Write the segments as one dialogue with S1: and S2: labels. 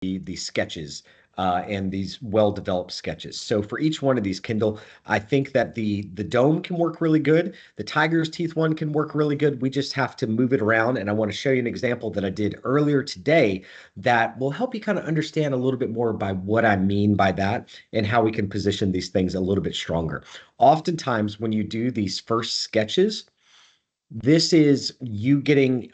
S1: these sketches and these well-developed sketches. So for each one of these, Kindle, I think that the dome can work really good. The tiger's teeth one can work really good. We just have to move it around. And I want to show you an example that I did earlier today that will help you kind of understand a little bit more by what I mean by that and how we can position these things a little bit stronger. Oftentimes, when you do these first sketches, this is you getting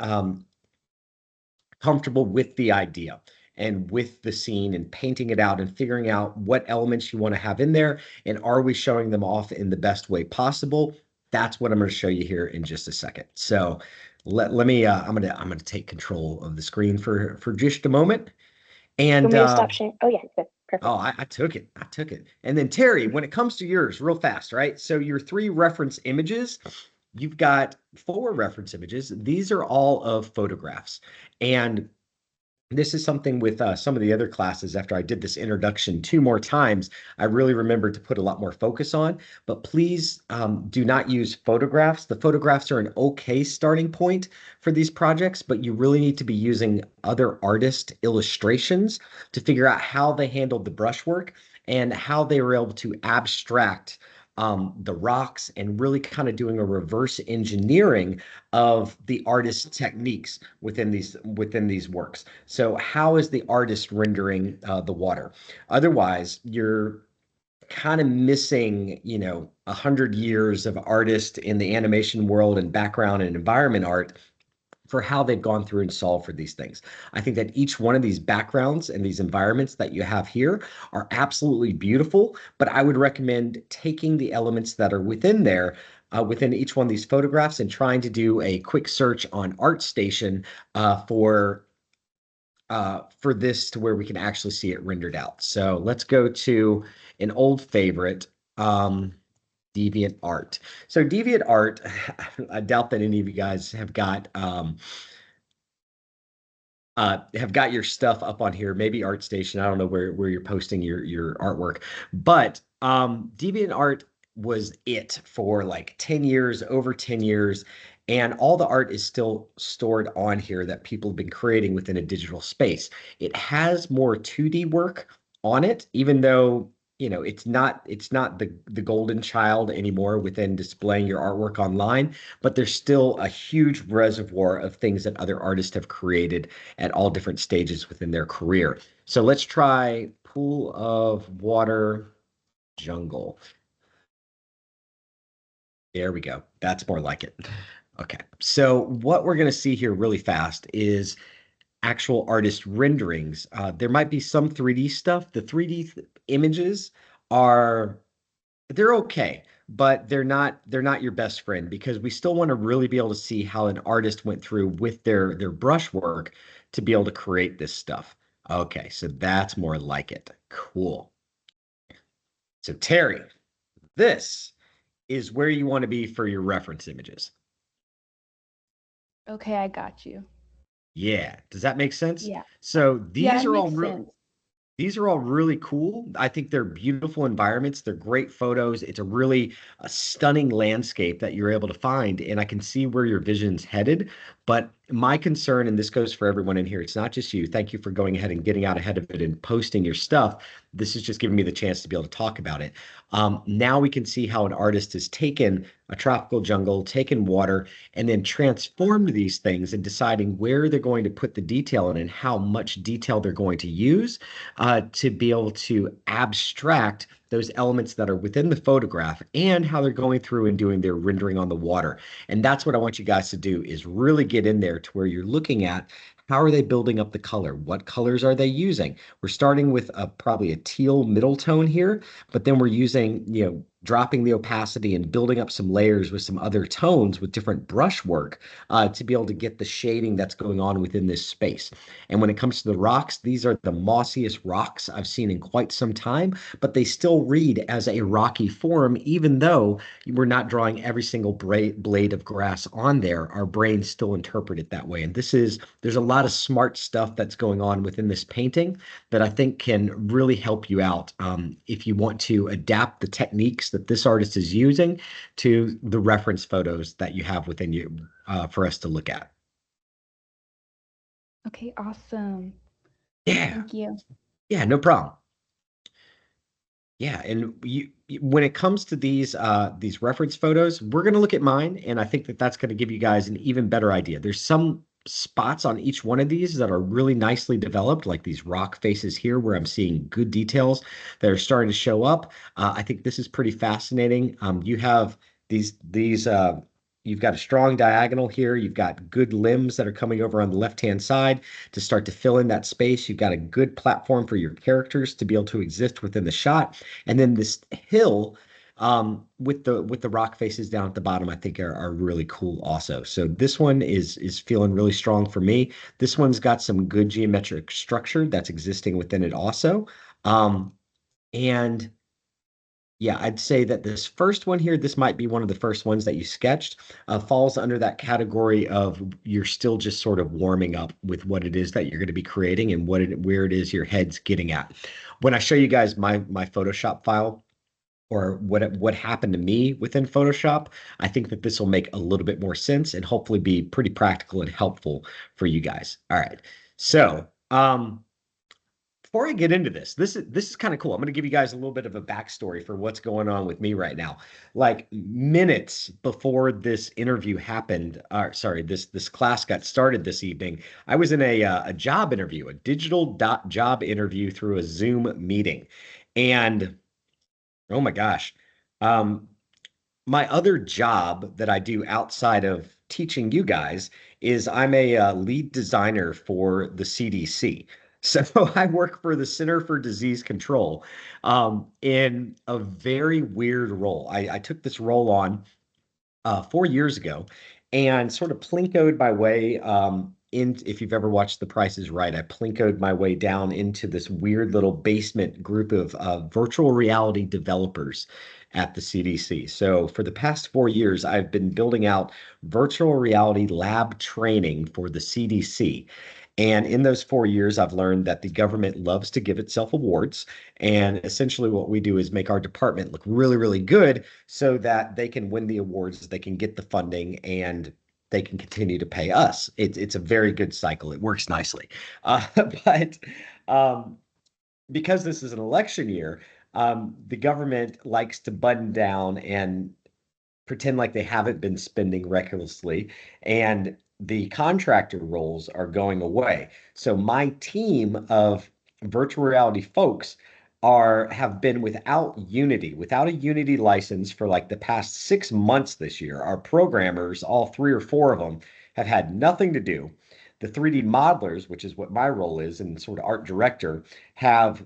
S1: comfortable with the idea and with the scene and painting it out and figuring out what elements you want to have in there and are we showing them off in the best way possible. That's what I'm going to show you here in just a second. So let me I'm gonna take control of the screen for just a moment.
S2: You
S1: And
S2: want me to stop sharing? Oh, yeah, good.
S1: oh,
S2: Perfect.
S1: I took it. I took it. And then Terry, when it comes to yours, real fast, right? So your three reference images, you've got four reference images. These are all of photographs. And this is something with some of the other classes. After I did this introduction two more times, I really remembered to put a lot more focus on. But please do not use photographs. The photographs are an okay starting point for these projects, but you really need to be using other artist illustrations to figure out how they handled the brushwork and how they were able to abstract the rocks and really kind of doing a reverse engineering of the artist's techniques within these works. So how is the artist rendering the water? Otherwise, you're kind of missing, 100 years of artist in the animation world and background and environment art for how they've gone through and solved for these things. I think that each one of these backgrounds and these environments that you have here are absolutely beautiful, but I would recommend taking the elements that are within there, within each one of these photographs and trying to do a quick search on ArtStation for this to where we can actually see it rendered out. So let's go to an old favorite. DeviantArt. So DeviantArt, I doubt that any of you guys have got your stuff up on here. Maybe ArtStation. I don't know where you're posting your artwork, but DeviantArt was it for like 10 years, over 10 years. And all the art is still stored on here that people have been creating within a digital space. It has more 2D work on it, even though it's not the golden child anymore within displaying your artwork online, but there's still a huge reservoir of things that other artists have created at all different stages within their career. So let's try Pool of Water Jungle. There we go. That's more like it. Okay. So what we're going to see here really fast is actual artist renderings. There might be some 3D stuff. The 3D images are they're okay, but they're not your best friend because we still want to really be able to see how an artist went through with their brushwork to be able to create this stuff. Okay, so that's more like it. Cool. So Terry, this is where you want to be for your reference images.
S3: Okay, I got you.
S1: Yeah, does that make sense?
S3: Yeah.
S1: So
S3: Yeah, it makes sense.
S1: these are all really cool. I think they're beautiful environments. They're great photos. It's a stunning landscape that you're able to find, and I can see where your vision's headed. But my concern, and this goes for everyone in here, it's not just you. Thank you for going ahead and getting out ahead of it and posting your stuff. This is just giving me the chance to be able to talk about it. Now we can see how an artist has taken a tropical jungle, taken water, and then transformed these things and deciding where they're going to put the detail in and how much detail they're going to use to be able to abstract those elements that are within the photograph and how they're going through and doing their rendering on the water. And that's what I want you guys to do is really get in there to where you're looking at how are they building up the color? What colors are they using? We're starting with probably a teal middle tone here, but then we're using, dropping the opacity and building up some layers with some other tones with different brushwork to be able to get the shading that's going on within this space. And when it comes to the rocks, these are the mossiest rocks I've seen in quite some time, but they still read as a rocky form, even though we're not drawing every single blade of grass on there. Our brains still interpret it that way. And there's a lot of smart stuff that's going on within this painting that I think can really help you out if you want to adapt the techniques that this artist is using to the reference photos that you have within you for us to look at.
S3: Okay, awesome.
S1: Yeah.
S3: Thank you.
S1: Yeah, no problem. Yeah, and when it comes to these reference photos, we're going to look at mine, and I think that that's going to give you guys an even better idea. There's some spots on each one of these that are really nicely developed, like these rock faces here, where I'm seeing good details that are starting to show up. I think this is pretty fascinating. You have these. You've got a strong diagonal here. You've got good limbs that are coming over on the left-hand side to start to fill in that space. You've got a good platform for your characters to be able to exist within the shot. And then this hill with the rock faces down at the bottom, I think are really cool also. So this one is feeling really strong for me. This one's got some good geometric structure that's existing within it also. And yeah, I'd say that this first one here, this might be one of the first ones that you sketched, falls under that category of you're still just sort of warming up with what it is that you're going to be creating and where it is your head's getting at. When I show you guys my Photoshop file or what happened to me within Photoshop, I think that this will make a little bit more sense and hopefully be pretty practical and helpful for you guys. All right. So, before I get into this is kind of cool. I'm going to give you guys a little bit of a backstory for what's going on with me right now. Like minutes before this interview happened, sorry, this class got started this evening, I was in a job interview, a digital job interview through a Zoom meeting, and oh my gosh, um, my other job that I do outside of teaching you guys is I'm a lead designer for the CDC. So I work for the Center for Disease Control in a very weird role. I took this role on 4 years ago and sort of plinkoed my way in. If you've ever watched The Price is Right, I plinkoed my way down into this weird little basement group of virtual reality developers at the CDC. So for the past 4 years, I've been building out virtual reality lab training for the CDC. And in those 4 years, I've learned that the government loves to give itself awards. And essentially, what we do is make our department look really, really good so that they can win the awards, they can get the funding, and they can continue to pay us. It's a very good cycle. It works nicely. But um, because this is an election year, the government likes to button down and pretend like they haven't been spending recklessly, and the contractor roles are going away. So my team of virtual reality folks have been without a Unity license for like the past 6 months this year. Our programmers, all three or four of them, have had nothing to do. The 3D modelers, which is what my role is, and sort of art director, have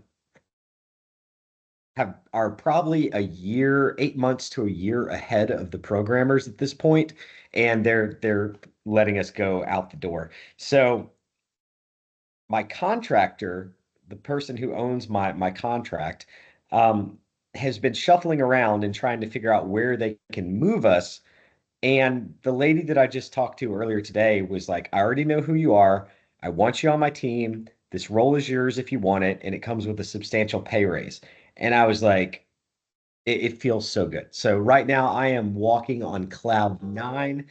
S1: are probably a year, 8 months to a year ahead of the programmers at this point, and they're letting us go out the door. So my contractor, the person who owns my contract, um, has been shuffling around and trying to figure out where they can move us. And the lady that I just talked to earlier today was like, I already know who you are. I want you on my team. This role is yours if you want it, and it comes with a substantial pay raise. And I was like, it feels so good. So right now I am walking on cloud nine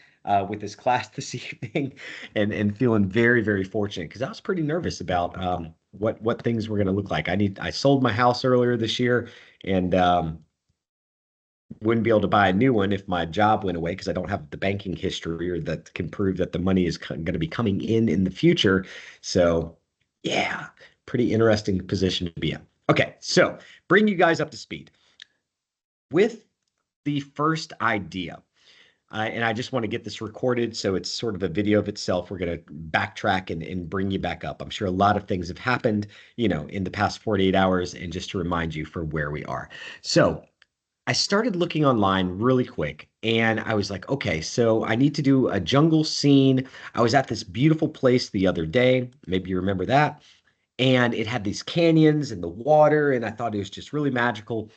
S1: with this class this evening, and feeling very, very fortunate because I was pretty nervous about what things were going to look like. I sold my house earlier this year, and wouldn't be able to buy a new one if my job went away because I don't have the banking history or that can prove that the money is going to be coming in the future. So yeah, pretty interesting position to be in. Okay, so bring you guys up to speed with the first idea. And I just want to get this recorded so it's sort of a video of itself. We're going to backtrack and bring you back up. I'm sure a lot of things have happened, in the past 48 hours, and just to remind you for where we are. So I started looking online really quick, and I was like, okay, so I need to do a jungle scene. I was at this beautiful place the other day. Maybe you remember that. And it had these canyons and the water, and I thought it was just really magical.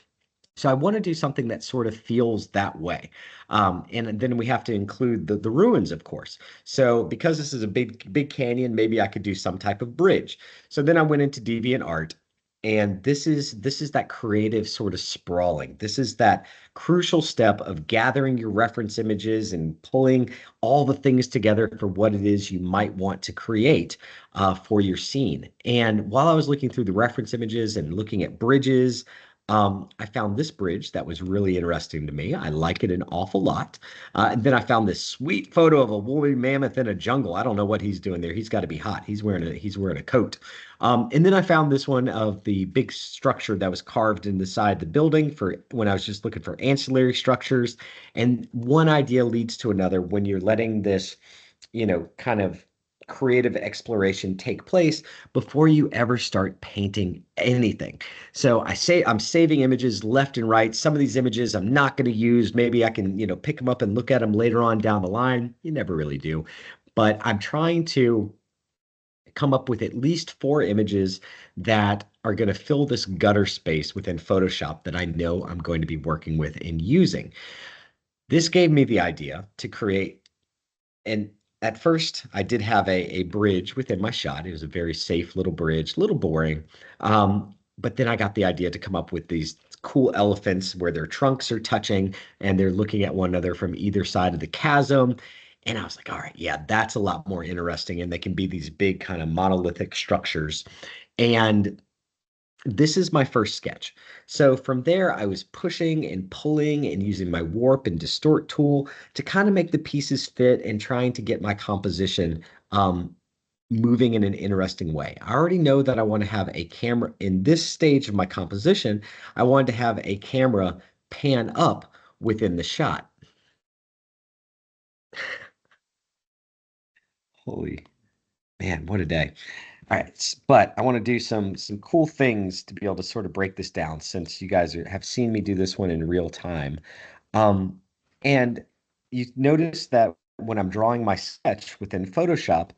S1: So I want to do something that sort of feels that way. And then we have to include the ruins, of course. So because this is a big canyon, maybe I could do some type of bridge. So then I went into DeviantArt And this is that creative sort of sprawling. This is that crucial step of gathering your reference images and pulling all the things together for what it is you might want to create for your scene. And while I was looking through the reference images and looking at bridges, I found this bridge that was really interesting to me. I like it an awful lot. And then I found this sweet photo of a woolly mammoth in a jungle. I don't know what he's doing there. He's got to be hot. He's wearing a coat. And then I found this one of the big structure that was carved in the side of the building for when I was just looking for ancillary structures. And one idea leads to another when you're letting this, kind of creative exploration take place before you ever start painting anything. So I'm saving images left and right. Some of these images I'm not going to use. Maybe I can, pick them up and look at them later on down the line. You never really do. But I'm trying to come up with at least 4 images that are going to fill this gutter space within Photoshop that I know I'm going to be working with and using. This gave me the idea to create, and at first I did have a bridge within my shot. It was a very safe little bridge, a little boring. But then I got the idea to come up with these cool elephants where their trunks are touching and they're looking at one another from either side of the chasm. And I was like, all right, yeah, that's a lot more interesting. And they can be these big kind of monolithic structures. And this is my first sketch. So from there, I was pushing and pulling and using my warp and distort tool to kind of make the pieces fit and trying to get my composition moving in an interesting way. I already know that I want to have a camera in this stage of my composition. I wanted to have a camera pan up within the shot. Holy man, what a day. All right, but I want to do some cool things to be able to sort of break this down since you guys have seen me do this one in real time. Um, and you notice that when I'm drawing my sketch within Photoshop,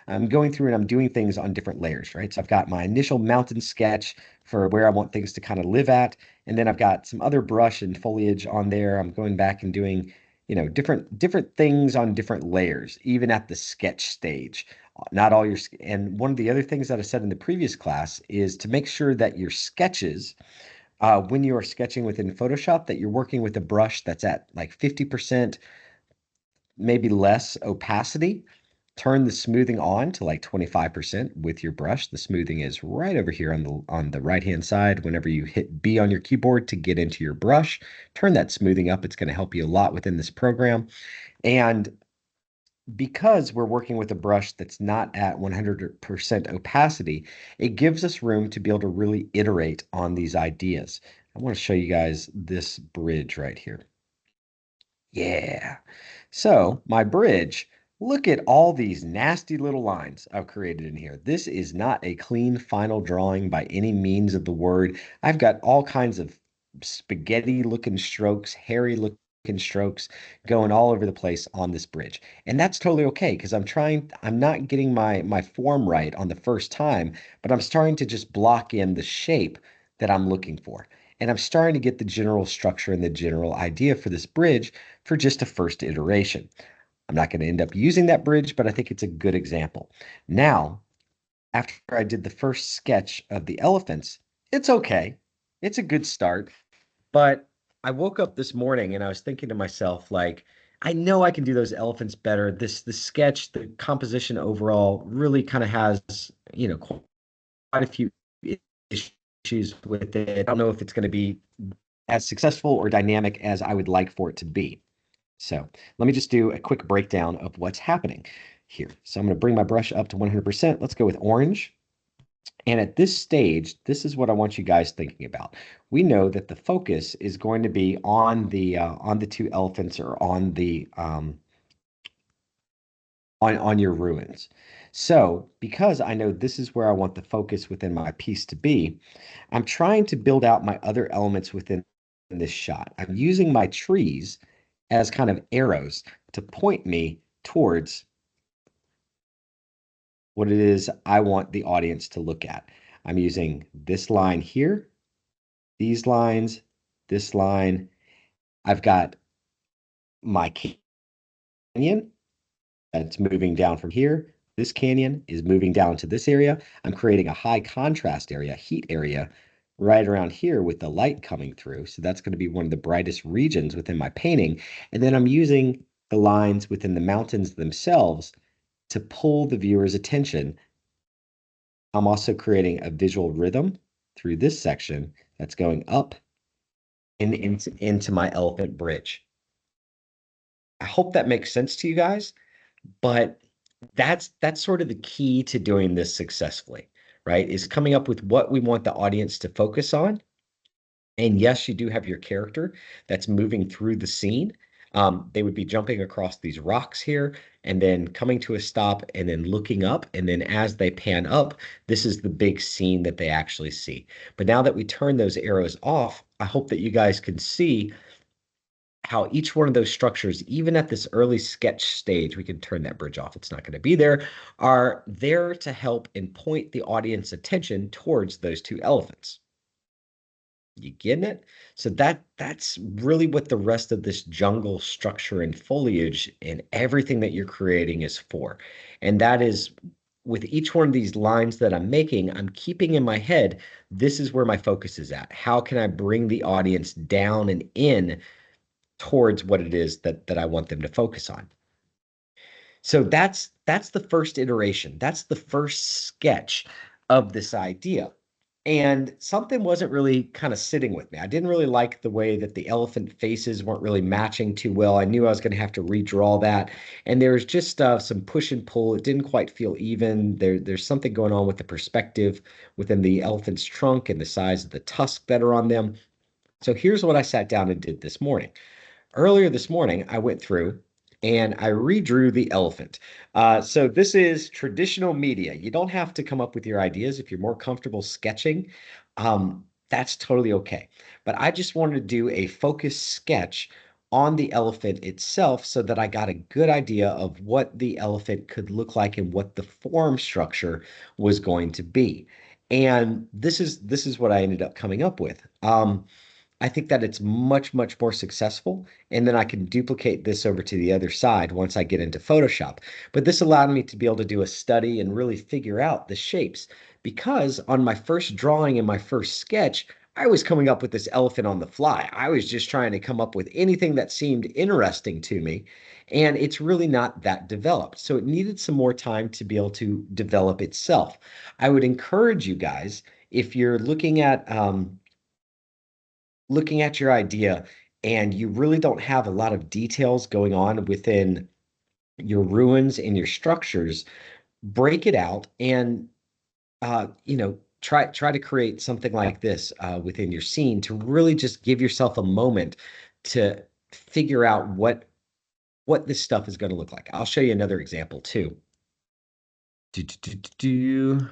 S1: I'm going through and I'm doing things on different layers, right? So I've got my initial mountain sketch for where I want things to kind of live at, and then I've got some other brush and foliage on there. I'm going back and doing, different things on different layers, even at the sketch stage. Not all your, and one of the other things that I said in the previous class is to make sure that your sketches, when you are sketching within Photoshop, that you're working with a brush that's at like 50%, maybe less opacity. Turn the smoothing on to like 25% with your brush. The smoothing is right over here on the right-hand side. Whenever you hit B on your keyboard to get into your brush, turn that smoothing up. It's going to help you a lot within this program. And because we're working with a brush that's not at 100% opacity, it gives us room to be able to really iterate on these ideas. I want to show you guys this bridge right here. Yeah. So my bridge, look at all these nasty little lines I've created in here. This is not a clean final drawing by any means of the word. I've got all kinds of spaghetti looking strokes, hairy looking strokes going all over the place on this bridge. And that's totally okay because I'm not getting my form right on the first time, but I'm starting to just block in the shape that I'm looking for. And I'm starting to get the general structure and the general idea for this bridge for just a first iteration. I'm not going to end up using that bridge, but I think it's a good example. Now, after I did the first sketch of the elephants, it's okay. It's a good start. But I woke up this morning and I was thinking to myself, like, I know I can do those elephants better. The sketch, the composition overall really kind of has, quite a few issues with it. I don't know if it's going to be as successful or dynamic as I would like for it to be. So let me just do a quick breakdown of what's happening here. So I'm going to bring my brush up to 100%. Let's go with orange. And at this stage, this is what I want you guys thinking about. We know that the focus is going to be on the 2 elephants or on the on your ruins. So because I know this is where I want the focus within my piece to be, I'm trying to build out my other elements within this shot. I'm using my trees as kind of arrows to point me towards what it is I want the audience to look at. I'm using this line here, these lines, this line. I've got my canyon that's moving down from here, This canyon is moving down to this area. I'm creating a high contrast area, heat area, right around here with the light coming through. So that's going to be one of the brightest regions within my painting. And then I'm using the lines within the mountains themselves to pull the viewer's attention. I'm also creating a visual rhythm through this section that's going up and into my elephant bridge. I hope that makes sense to you guys, but that's sort of the key to doing this successfully, right? Is coming up with what we want the audience to focus on. And yes, you do have your character that's moving through the scene. They would be jumping across these rocks here and then coming to a stop and then looking up. And then as they pan up, this is the big scene that they actually see. But now that we turn those arrows off, I hope that you guys can see how each one of those structures, even at this early sketch stage, we can turn that bridge off, it's not going to be there, are there to help and point the audience attention towards those two elephants. You getting it? So that's really what the rest of this jungle structure and foliage and everything that you're creating is for. And that is with each one of these lines that I'm making, I'm keeping in my head, this is where my focus is at. How can I bring the audience down and in towards what it is that I want them to focus on? So that's the first iteration. That's the first sketch of this idea. And something wasn't really kind of sitting with me. I didn't really like the way that the elephant faces weren't really matching too well. I knew I was going to have to redraw that. And there was just some push and pull. It didn't quite feel even. There's something going on with the perspective within the elephant's trunk and the size of the tusks that are on them. So here's what I sat down and did this morning. Earlier this morning, I went through and I redrew the elephant. So this is traditional media. You don't have to come up with your ideas if you're more comfortable sketching. That's totally okay. But I just wanted to do a focused sketch on the elephant itself so that I got a good idea of what the elephant could look like and what the form structure was going to be. And this is what I ended up coming up with. I think that it's much, much more successful. And then I can duplicate this over to the other side once I get into Photoshop. But this allowed me to be able to do a study and really figure out the shapes because on my first drawing and my first sketch, I was coming up with this elephant on the fly. I was just trying to come up with anything that seemed interesting to me. And it's really not that developed. So it needed some more time to be able to develop itself. I would encourage you guys, if you're looking at your idea and you really don't have a lot of details going on within your ruins and your structures, break it out and try to create something like this within your scene to really just give yourself a moment to figure out what this stuff is going to look like. I'll show you another example too. Do, do, do, do, do.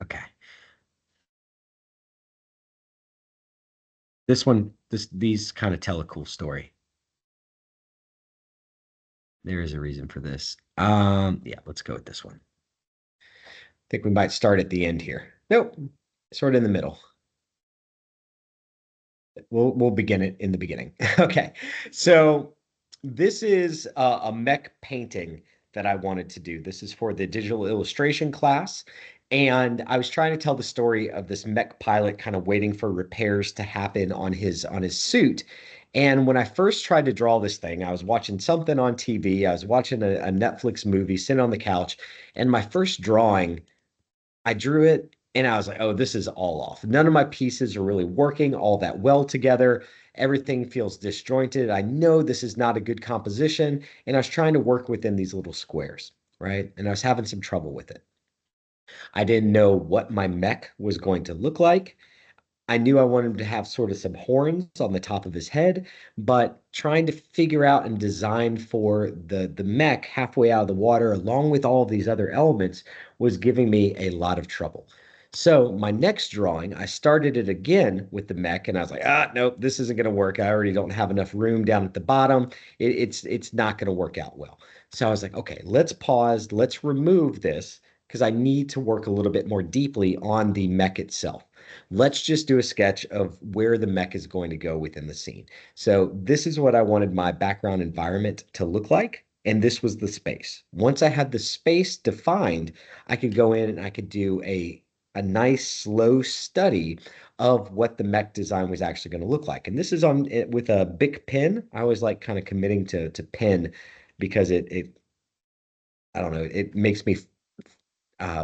S1: Okay. These kind of tell a cool story. There is a reason for this. Yeah, let's go with this one. I think we might start at the end here. Nope, sort of in the middle. We'll begin it in the beginning. Okay, so this is a mech painting that I wanted to do. This is for the digital illustration class. And I was trying to tell the story of this mech pilot kind of waiting for repairs to happen on his suit. And when I first tried to draw this thing, I was watching something on TV. I was watching a Netflix movie, sitting on the couch, and my first drawing, I drew it and I was like, oh, this is all off. None of my pieces are really working all that well together. Everything feels disjointed. I know this is not a good composition. And I was trying to work within these little squares, right? And I was having some trouble with it. I didn't know what my mech was going to look like. I knew I wanted him to have sort of some horns on the top of his head, but trying to figure out and design for the mech halfway out of the water, along with all of these other elements, was giving me a lot of trouble. So my next drawing, I started it again with the mech, and I was like, nope, this isn't going to work. I already don't have enough room down at the bottom. It's not going to work out well. So I was like, okay, let's pause. Let's remove this because I need to work a little bit more deeply on the mech itself. Let's just do a sketch of where the mech is going to go within the scene. So this is what I wanted my background environment to look like. And this was the space. Once I had the space defined, I could go in and I could do a nice slow study of what the mech design was actually going to look like. And this is on it with a Bic pen. I always like kind of committing to pen because it I don't know, it makes me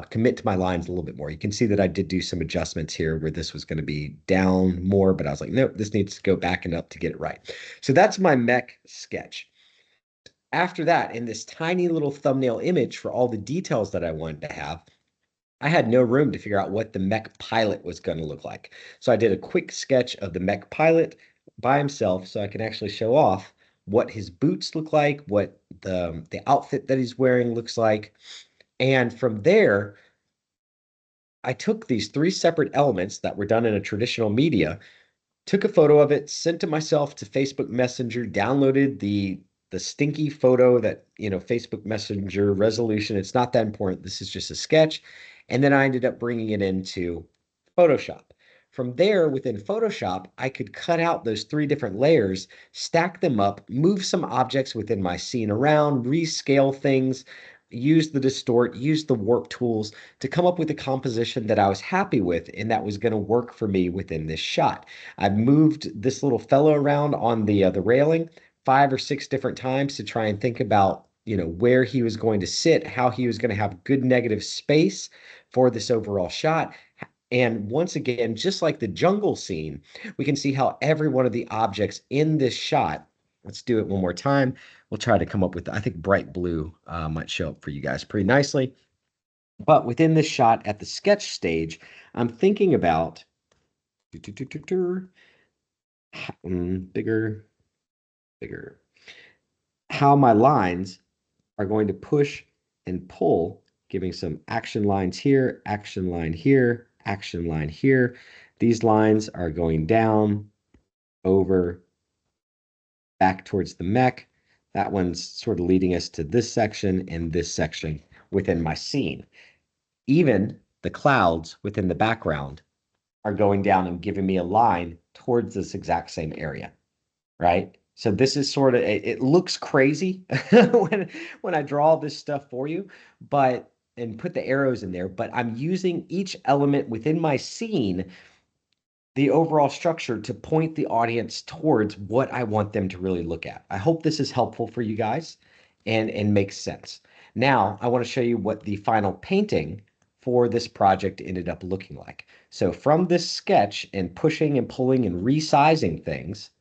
S1: commit to my lines a little bit more. You can see that I did do some adjustments here where this was going to be down more, but I was like, nope, this needs to go back and up to get it right. So that's my mech sketch. After that, in this tiny little thumbnail image for all the details that I wanted to have, I had no room to figure out what the mech pilot was going to look like. So I did a quick sketch of the mech pilot by himself so I can actually show off what his boots look like, what the outfit that he's wearing looks like. And from there, I took these three separate elements that were done in a traditional media, took a photo of it, sent it myself to Facebook Messenger, downloaded the stinky photo that, Facebook Messenger resolution. It's not that important. This is just a sketch. And then I ended up bringing it into Photoshop. From there, within Photoshop, I could cut out those three different layers, stack them up, move some objects within my scene around, rescale things, use the distort, use the warp tools to come up with a composition that I was happy with and that was going to work for me within this shot. I moved this little fellow around on the railing 5 or 6 different times to try and think about, where he was going to sit, how he was going to have good negative space for this overall shot. And once again, just like the jungle scene, we can see how every one of the objects in this shot, let's do it one more time. We'll try to come up with, I think bright blue might show up for you guys pretty nicely. But within this shot at the sketch stage, I'm thinking about bigger, bigger, how my lines are going to push and pull, giving some action lines here, action line here, action line here. These lines are going down, over, back towards the mech. That one's sort of leading us to this section and this section within my scene. Even the clouds within the background are going down and giving me a line towards this exact same area, right? So this is sort of, it looks crazy when I draw this stuff for you, and put the arrows in there, but I'm using each element within my scene, the overall structure, to point the audience towards what I want them to really look at. I hope this is helpful for you guys and makes sense. Now, I want to show you what the final painting for this project ended up looking like. So from this sketch and pushing and pulling and resizing things,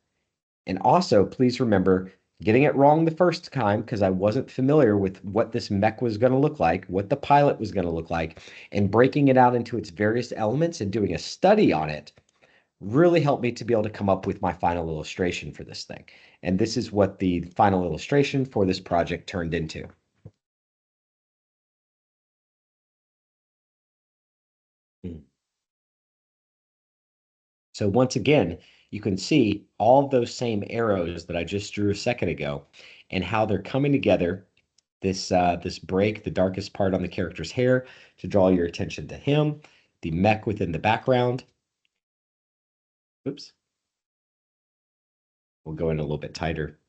S1: and also, please remember, getting it wrong the first time because I wasn't familiar with what this mech was going to look like, what the pilot was going to look like, and breaking it out into its various elements and doing a study on it really helped me to be able to come up with my final illustration for this thing. And this is what the final illustration for this project turned into. So once again, you can see all of those same arrows that I just drew a second ago and how they're coming together. This break, the darkest part on the character's hair, to draw your attention to him, the mech within the background. Oops. We'll go in a little bit tighter.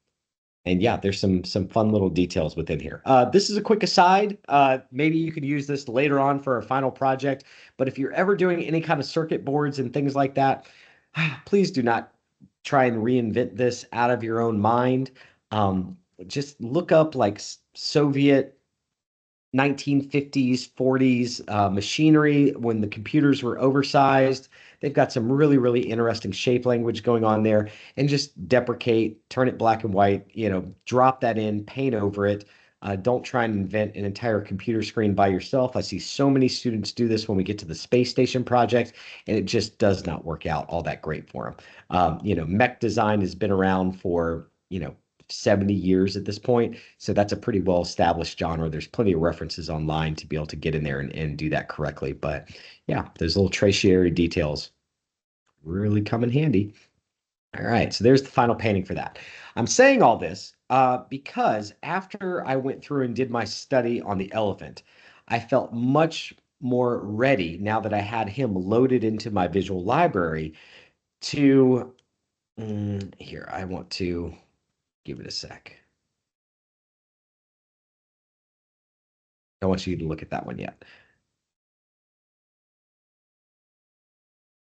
S1: And yeah, there's some fun little details within here. This is a quick aside. Maybe you could use this later on for a final project. But if you're ever doing any kind of circuit boards and things like that, please do not try and reinvent this out of your own mind. Just look up like Soviet 1950s, 40s machinery when the computers were oversized. They've got some really, really interesting shape language going on there, and just deprecate, turn it black and white, drop that in, paint over it. Don't try and invent an entire computer screen by yourself. I see so many students do this when we get to the space station project, and it just does not work out all that great for them. Mech design has been around for, 70 years at this point. So that's a pretty well established genre. There's plenty of references online to be able to get in there and do that correctly. But yeah, those little tertiary details really come in handy. All right, so there's the final painting for that. I'm saying all this because after I went through and did my study on the elephant, I felt much more ready now that I had him loaded into my visual library to, here, I want to give it a sec. I don't want you to look at that one yet.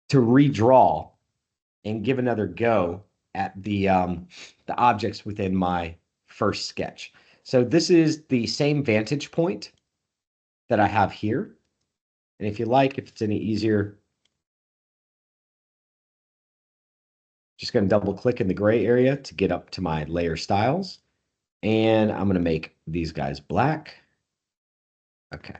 S1: To redraw and give another go at the objects within my first sketch. So this is the same vantage point that I have here. And if you like, if it's any easier, just going to double click in the gray area to get up to my layer styles. And I'm going to make these guys black. Okay.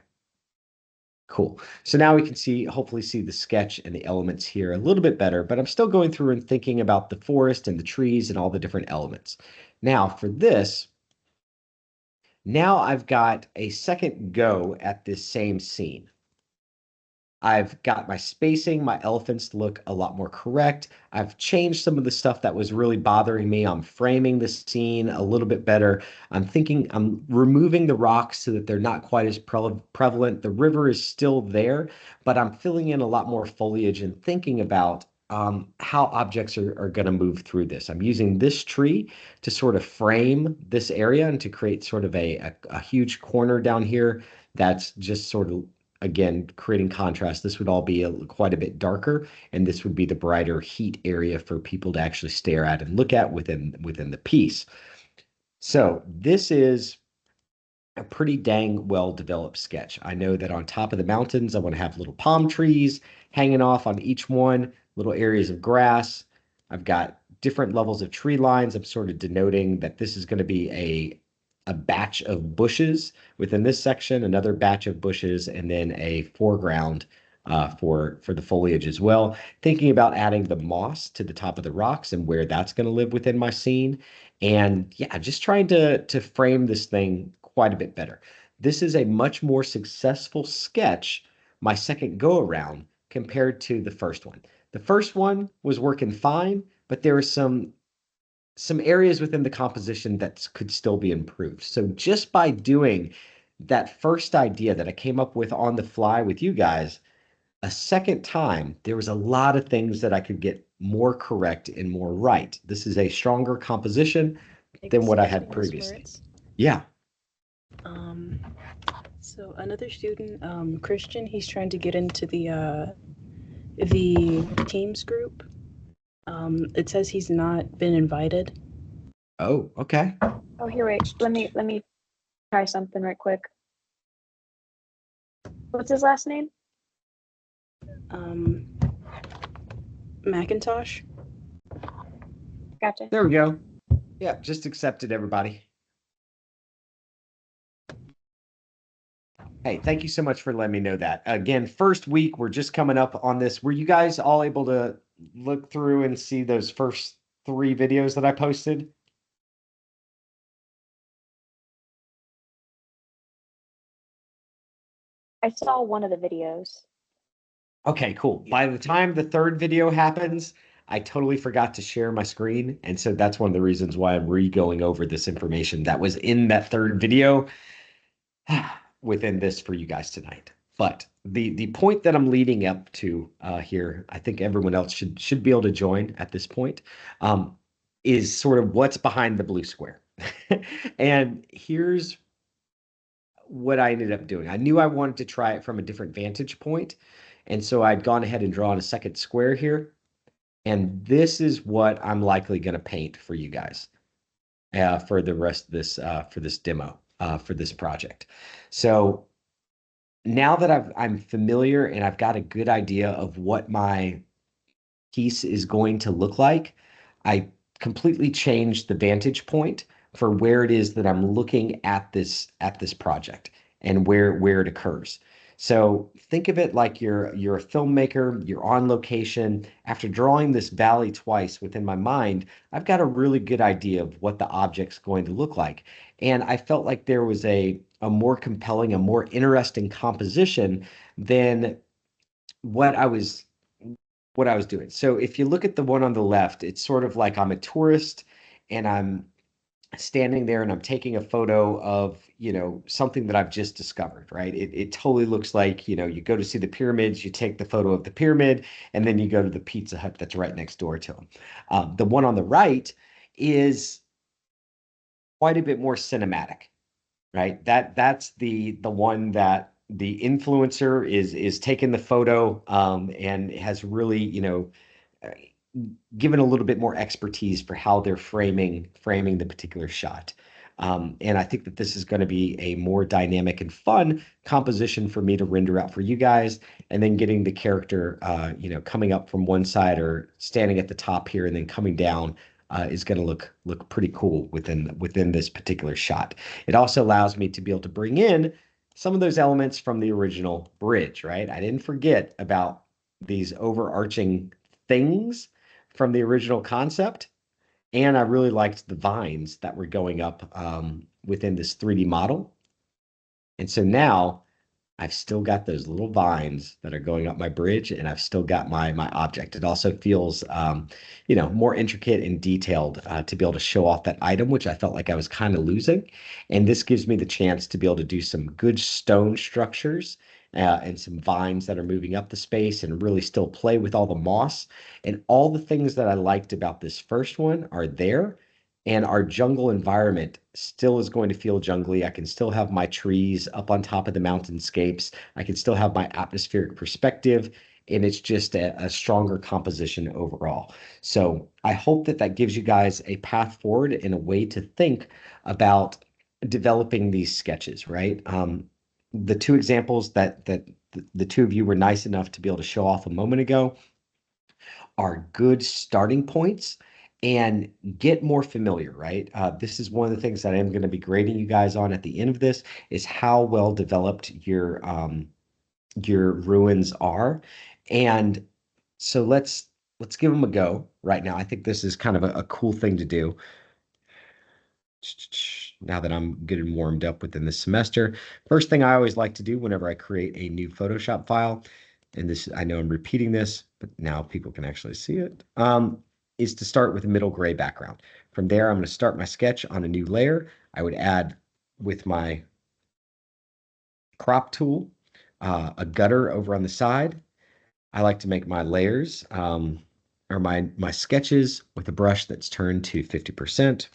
S1: Cool. So now we can see, hopefully see the sketch and the elements here a little bit better, but I'm still going through and thinking about the forest and the trees and all the different elements. Now for this, now I've got a second go at this same scene. I've got my spacing, my elephants look a lot more correct. I've changed some of the stuff that was really bothering me. I'm framing the scene a little bit better. I'm removing the rocks so that they're not quite as prevalent. The river is still there, but I'm filling in a lot more foliage and thinking about how objects are going to move through this. I'm using this tree to sort of frame this area and to create sort of a huge corner down here that's just sort of, again, creating contrast. This would all be quite a bit darker, and this would be the brighter heat area for people to actually stare at and look at within the piece. So this is a pretty dang well-developed sketch. I know that on top of the mountains, I want to have little palm trees hanging off on each one, little areas of grass. I've got different levels of tree lines. I'm sort of denoting that this is going to be a batch of bushes within this section, another batch of bushes, and then a foreground for the foliage as well. Thinking about adding the moss to the top of the rocks and where that's going to live within my scene. And yeah, just trying to frame this thing quite a bit better. This is a much more successful sketch, my second go around, compared to the first one. The first one was working fine, but there were some areas within the composition that could still be improved. So just by doing that first idea that I came up with on the fly with you guys, a second time, there was a lot of things that I could get more correct and more right. This is a stronger composition than what I had previously. Yeah.
S4: So another student, Christian, he's trying to get into the Teams group. It says he's not been invited.
S1: Oh, okay.
S2: Oh, here, wait. Let me try something right quick. What's his last name?
S4: Macintosh.
S2: Gotcha.
S1: There we go. Yeah, just accepted everybody. Hey, thank you so much for letting me know that. Again, first week, we're just coming up on this. Were you guys all able to look through and see those first 3 videos that I posted?
S2: I saw one of the videos.
S1: Okay, cool. By the time the 3rd video happens, I totally forgot to share my screen. And so that's one of the reasons why I'm re-going over this information that was in that 3rd video within this for you guys tonight. But the point that I'm leading up to here, I think everyone else should be able to join at this point, is sort of what's behind the blue square. And here's what I ended up doing. I knew I wanted to try it from a different vantage point. And so I'd gone ahead and drawn a second square here. And this is what I'm likely going to paint for you guys for the rest of this, for this demo, for this project. So now that I'm familiar and I've got a good idea of what my piece is going to look like, I completely changed the vantage point for where it is that I'm looking at this project and where it occurs. So think of it like you're a filmmaker, you're on location. After drawing this valley twice within my mind, I've got a really good idea of what the object's going to look like. And I felt like there was a more compelling, a more interesting composition than what I was doing. So if you look at the one on the left, it's sort of like I'm a tourist and I'm standing there and I'm taking a photo of, something that I've just discovered, right? It totally looks like, you go to see the pyramids, you take the photo of the pyramid, and then you go to the Pizza Hut that's right next door to them. The one on the right is quite a bit more cinematic, right? That's the one that the influencer is taking the photo, and has really, uh, given a little bit more expertise for how they're framing the particular shot. And I think that this is going to be a more dynamic and fun composition for me to render out for you guys, and then getting the character, coming up from one side or standing at the top here and then coming down, is going to look pretty cool within this particular shot. It also allows me to be able to bring in some of those elements from the original bridge, right? I didn't forget about these overarching things from the original concept. And I really liked the vines that were going up, within this 3D model. And so now I've still got those little vines that are going up my bridge, and I've still got my object. It also feels, more intricate and detailed, to be able to show off that item, which I felt like I was kind of losing. And this gives me the chance to be able to do some good stone structures, and some vines that are moving up the space, and really still play with all the moss. And all the things that I liked about this first one are there. And our jungle environment still is going to feel jungly. I can still have my trees up on top of the mountainscapes. I can still have my atmospheric perspective, and it's just a stronger composition overall. So I hope that that gives you guys a path forward and a way to think about developing these sketches, right? The two examples that the two of you were nice enough to be able to show off a moment ago are good starting points, and get more familiar, right? This is one of the things that I'm going to be grading you guys on at the end of this, is how well developed your ruins are. And so let's give them a go right now. I think this is kind of a cool thing to do now that I'm getting warmed up within this semester. First thing I always like to do whenever I create a new Photoshop file, and this, I know I'm repeating this, but now people can actually see it, is to start with a middle gray background. From there, I'm going to start my sketch on a new layer. I would add, with my crop tool, a gutter over on the side. I like to make my layers, or my sketches, with a brush that's turned to 50%.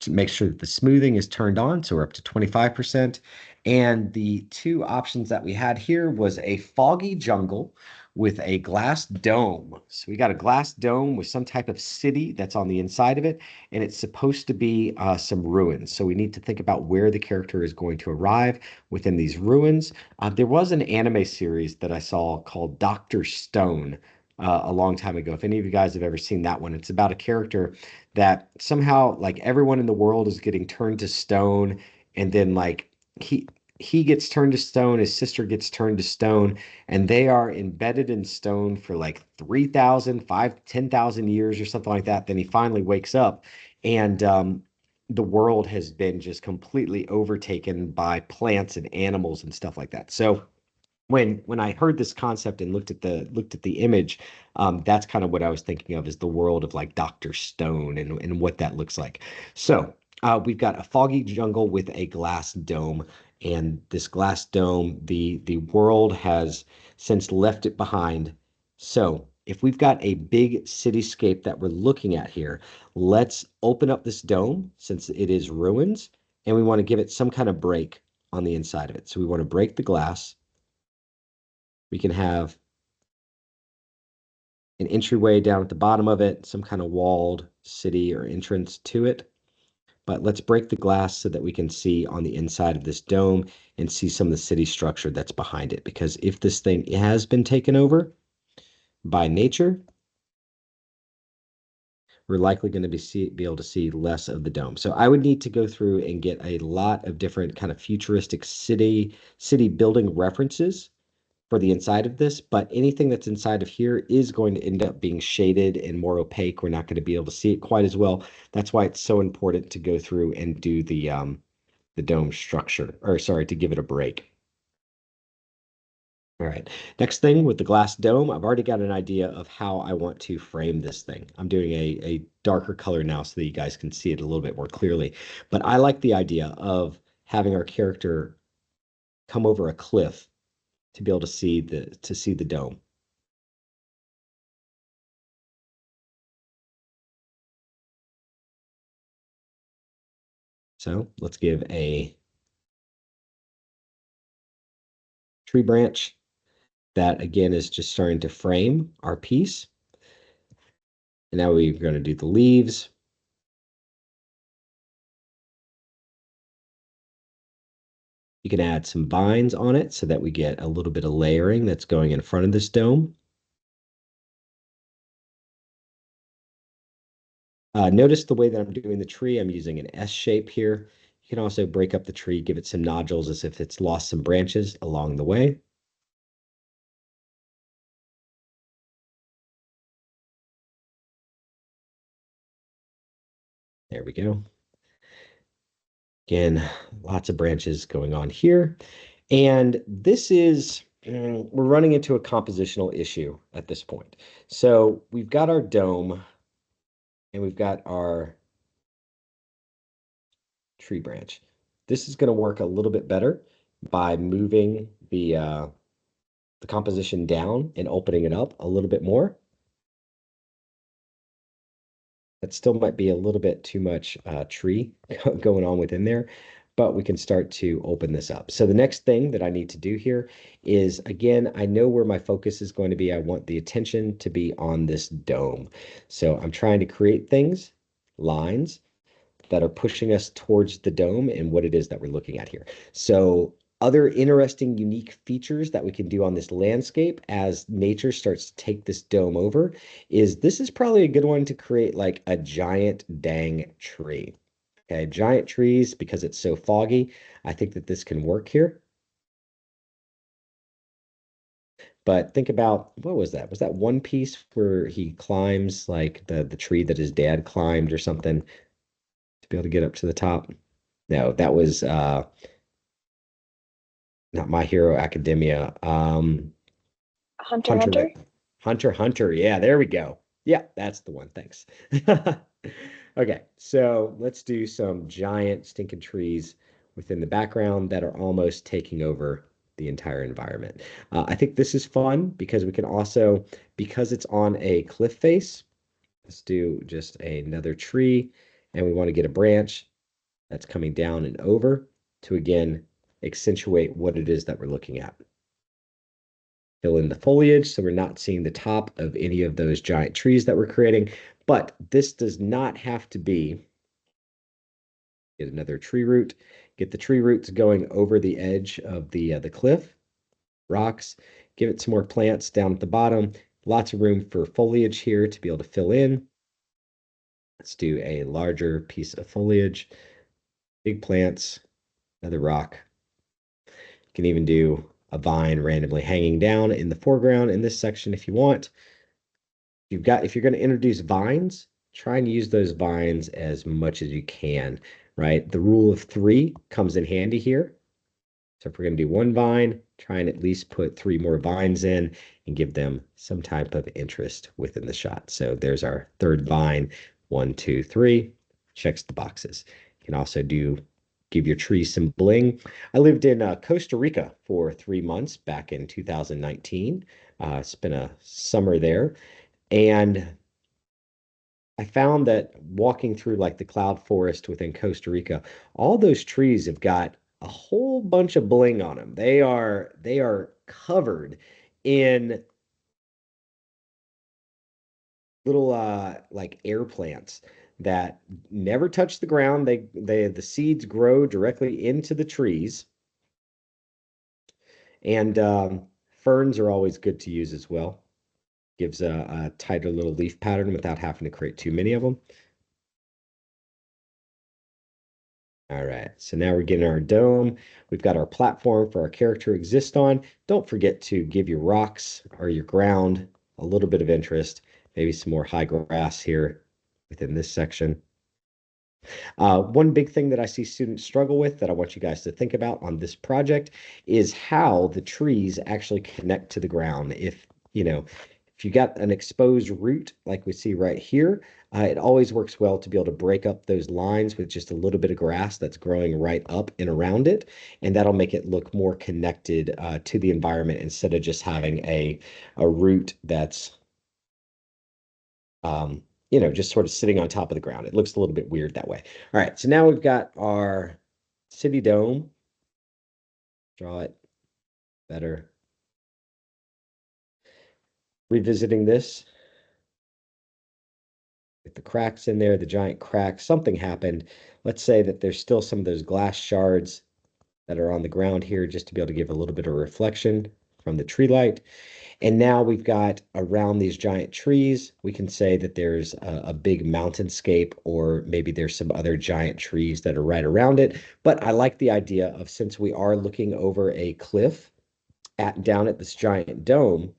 S1: To make sure that the smoothing is turned on, so we're up to 25%. And the two options that we had here was a foggy jungle with a glass dome. So we got a glass dome with some type of city that's on the inside of it, and it's supposed to be, some ruins. So we need to think about where the character is going to arrive within these ruins. There was an anime series that I saw called Dr. Stone, a long time ago. If any of you guys have ever seen that one, it's about a character that somehow, like, everyone in the world is getting turned to stone, and then, like, he gets turned to stone, his sister gets turned to stone, and they are embedded in stone for like 3,000, 10,000 years or something like that. Then he finally wakes up, and the world has been just completely overtaken by plants and animals and stuff like that. So when I heard this concept and looked at the image, that's kind of what I was thinking of, is the world of like Dr. Stone, and what that looks like. So we've got a foggy jungle with a glass dome, and this glass dome, the world has since left it behind. So if we've got a big cityscape that we're looking at here, let's open up this dome, since it is ruins, and we want to give it some kind of break on the inside of it. So we want to break the glass. We can have an entryway down at the bottom of it, some kind of walled city or entrance to it. But let's break the glass so that we can see on the inside of this dome and see some of the city structure that's behind it. Because if this thing has been taken over by nature, we're likely going to be able to see less of the dome. So I would need to go through and get a lot of different kind of futuristic city building references for the inside of this, but anything that's inside of here is going to end up being shaded and more opaque. We're not going to be able to see it quite as well. That's why it's so important to go through and do the dome structure, or sorry, to give it a break. All right. Next thing with the glass dome, I've already got an idea of how I want to frame this thing. I'm doing a darker color now so that you guys can see it a little bit more clearly. But I like the idea of having our character come over a cliff to be able to see the dome. So let's give a tree branch that again is just starting to frame our piece. And now we're going to do the leaves. You can add some vines on it so that we get a little bit of layering that's going in front of this dome. Notice the way that I'm doing the tree. I'm using an S shape here. You can also break up the tree, give it some nodules as if it's lost some branches along the way. There we go. Again, lots of branches going on here. And this is, we're running into a compositional issue at this point. So we've got our dome and we've got our tree branch. This is going to work a little bit better by moving the composition down and opening it up a little bit more. That still might be a little bit too much tree going on within there, but we can start to open this up. So the next thing that I need to do here is, again, I know where my focus is going to be. I want the attention to be on this dome. So I'm trying to create things, lines, that are pushing us towards the dome and what it is that we're looking at here. So other interesting, unique features that we can do on this landscape as nature starts to take this dome over is this is probably a good one to create like a giant dang tree. Okay, giant trees, because it's so foggy, I think that this can work here. But think about, what was that? Was that one piece where he climbs like the tree that his dad climbed or something to be able to get up to the top? No, that was not My Hero Academia.
S2: Hunter,
S1: Hunter,
S2: Hunter.
S1: Hunter, Hunter. Yeah, there we go. Yeah, that's the one. Thanks. Okay, so let's do some giant stinking trees within the background that are almost taking over the entire environment. I think this is fun because we can also, because it's on a cliff face, let's do just another tree, and we want to get a branch that's coming down and over to again accentuate what it is that we're looking at. Fill in the foliage so we're not seeing the top of any of those giant trees that we're creating, but this does not have to be. Get another tree root, get the tree roots going over the edge of the cliff, rocks, give it some more plants down at the bottom, lots of room for foliage here to be able to fill in. Let's do a larger piece of foliage, big plants, another rock. You can even do a vine randomly hanging down in the foreground in this section if you want. If you're going to introduce vines, try and use those vines as much as you can, right? The rule of three comes in handy here. So if we're going to do one vine, try and at least put 3 more vines in and give them some type of interest within the shot. So there's our third vine, 1, 2, 3, checks the boxes. You can also give your tree some bling. I lived in Costa Rica for 3 months back in 2019. Spent a summer there. And I found that walking through like the cloud forest within Costa Rica, all those trees have got a whole bunch of bling on them. They are covered in little like air plants that never touch the ground. The seeds grow directly into the trees. And ferns are always good to use as well. Gives a tighter little leaf pattern without having to create too many of them. All right, so now we're getting our dome. We've got our platform for our character to exist on. Don't forget to give your rocks or your ground a little bit of interest, maybe some more high grass here within this section. One big thing that I see students struggle with that I want you guys to think about on this project is how the trees actually connect to the ground. If you got an exposed root like we see right here, it always works well to be able to break up those lines with just a little bit of grass that's growing right up and around it, and that'll make it look more connected to the environment instead of just having a root that's just sort of sitting on top of the ground. It looks a little bit weird that way. All right, so now we've got our city dome. Draw it better. Revisiting this. With the cracks in there, the giant cracks, something happened. Let's say that there's still some of those glass shards that are on the ground here just to be able to give a little bit of reflection from the tree light. And now we've got around these giant trees, we can say that there's a big mountainscape, or maybe there's some other giant trees that are right around it. But I like the idea of, since we are looking over a cliff down at this giant dome,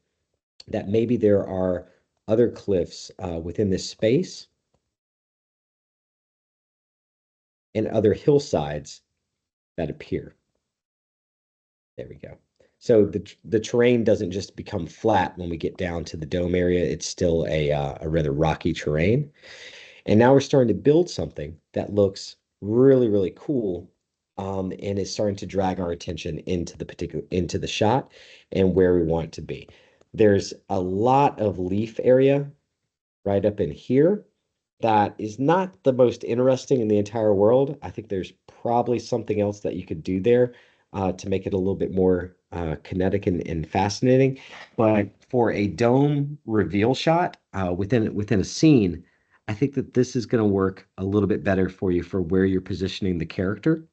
S1: that maybe there are other cliffs within this space and other hillsides that appear. There we go. So the terrain doesn't just become flat when we get down to the dome area. It's still a rather rocky terrain. And now we're starting to build something that looks really, really cool, and is starting to drag our attention into the shot and where we want it to be. There's a lot of leaf area right up in here that is not the most interesting in the entire world. I think there's probably something else that you could do there to make it a little bit more kinetic and fascinating. But for a dome reveal shot within a scene, I think that this is going to work a little bit better for you for where you're positioning the character.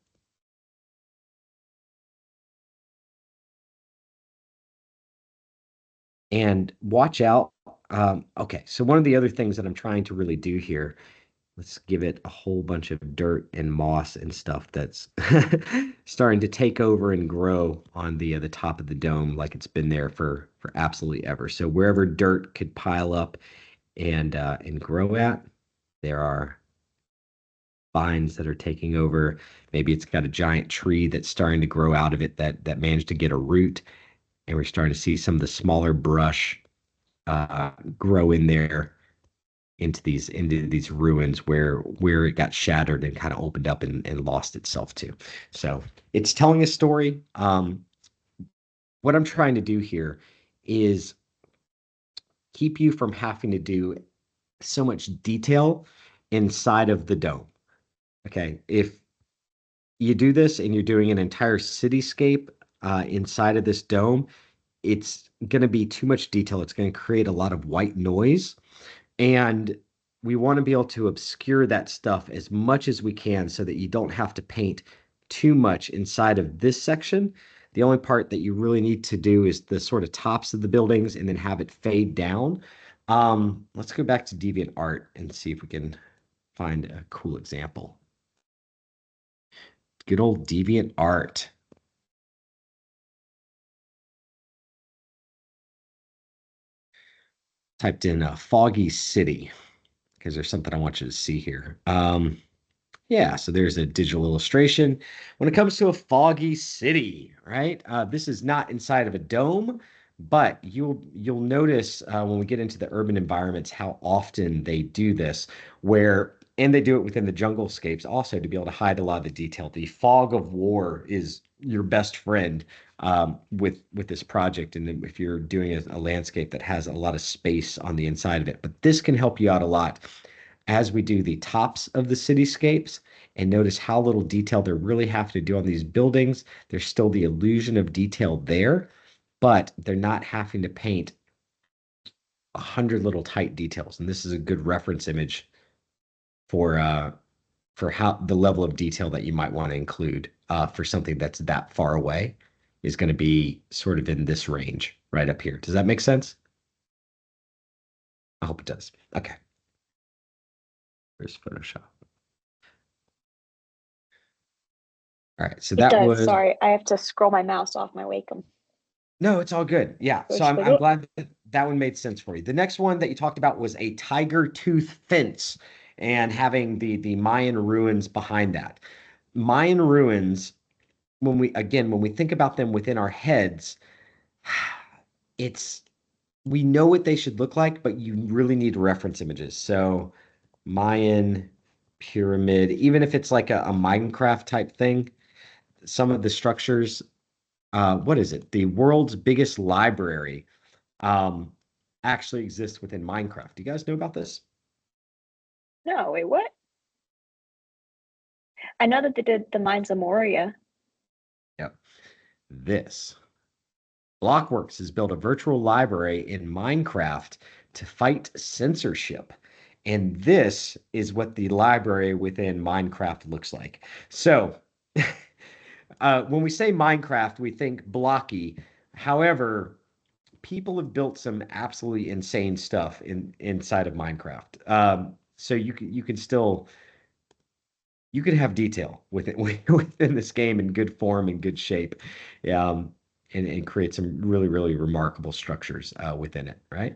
S1: And watch out. Okay, so one of the other things that I'm trying to really do here, let's give it a whole bunch of dirt and moss and stuff that's starting to take over and grow on the top of the dome like it's been there for absolutely ever. So wherever dirt could pile up and grow at, there are vines that are taking over. Maybe it's got a giant tree that's starting to grow out of it that managed to get a root, and we're starting to see some of the smaller brush grow in there into these ruins where it got shattered and kind of opened up and lost itself too. So it's telling a story. What I'm trying to do here is keep you from having to do so much detail inside of the dome. Okay, if you do this and you're doing an entire cityscape inside of this dome, it's going to be too much detail. It's going to create a lot of white noise. And we want to be able to obscure that stuff as much as we can so that you don't have to paint too much inside of this section. The only part that you really need to do is the sort of tops of the buildings and then have it fade down. Let's go back to DeviantArt and see if we can find a cool example. Good old DeviantArt. Typed in a foggy city because there's something I want you to see here. Yeah, so there's a digital illustration. When it comes to a foggy city, right? This is not inside of a dome, but you'll notice when we get into the urban environments how often they do this, and they do it within the jungle scapes also to be able to hide a lot of the detail. The fog of war is your best friend with this project, and if you're doing a landscape that has a lot of space on the inside of it. But this can help you out a lot as we do the tops of the cityscapes, and notice how little detail they really have to do on these buildings. There's still the illusion of detail there, but they're not having to paint 100 little tight details. And this is a good reference image for how the level of detail that you might want to include for something that's that far away is going to be sort of in this range right up here. Does that make sense? I hope it does. Okay. Where's Photoshop? All right, so
S2: It
S1: that
S2: does.
S1: was.
S2: Sorry, I have to scroll my mouse off my Wacom.
S1: No, it's all good. Yeah, so I'm glad that one made sense for you. The next one that you talked about was a tiger tooth fence. and having the Mayan ruins behind that. Mayan ruins, when we think about them within our heads, it's we know what they should look like, but you really need reference images. So Mayan pyramid, even if it's like a Minecraft type thing, some of the structures, what is it? The world's biggest library um, actually exists within Minecraft. Do you guys know about this?
S2: No, wait, what? I know that they did the Mines of Moria.
S1: Yep. This. Blockworks has built a virtual library in Minecraft to fight censorship. And this is what the library within Minecraft looks like. So, when we say Minecraft, we think blocky. However, people have built some absolutely insane stuff inside of Minecraft. So you can still you can have detail within this game in good form and good shape, um, and create some really remarkable structures within it. Right?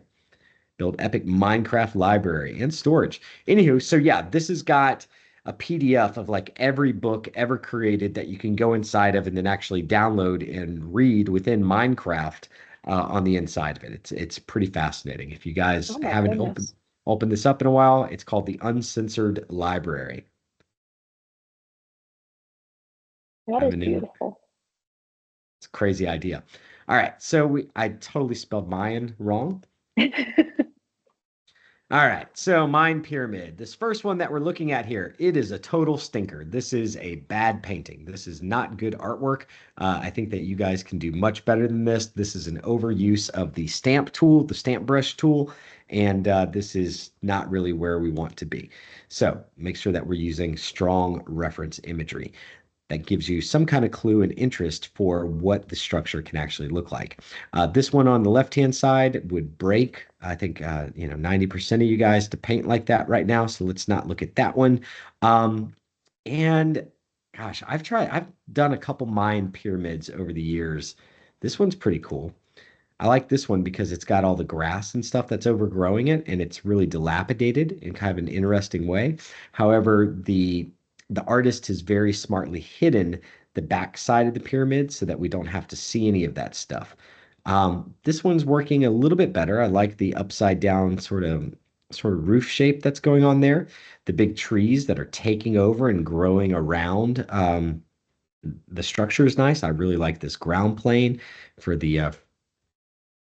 S1: Build epic Minecraft library and storage. Anywho, so yeah, this has got a PDF of like every book ever created that you can go inside of and then actually download and read within Minecraft on the inside of it. It's pretty fascinating. If you guys
S2: Oh my
S1: haven't
S2: goodness.
S1: opened this up in a while, it's called the Uncensored Library.
S2: That
S1: I'm
S2: is
S1: a new.
S2: beautiful.
S1: It's a crazy idea. All right, so I totally spelled Mayan wrong. All right, so Mind Pyramid. This first one that we're looking at here, it is a total stinker. This is a bad painting. This is not good artwork. I think that you guys can do much better than this. This is an overuse of the stamp tool, the stamp brush tool, and this is not really where we want to be. So make sure that we're using strong reference imagery that gives you some kind of clue and interest for what the structure can actually look like. This one on the left-hand side would break, I think, 90% of you guys to paint like that right now. So let's not look at that one. And gosh, I've done a couple Mayan pyramids over the years. This one's pretty cool. I like this one because it's got all the grass and stuff that's overgrowing it, and it's really dilapidated in kind of an interesting way. However, the artist has very smartly hidden the back side of the pyramid so that we don't have to see any of that stuff. This one's working a little bit better. I like the upside down sort of roof shape that's going on there. The big trees that are taking over and growing around the structure is nice. I really like this ground plane for the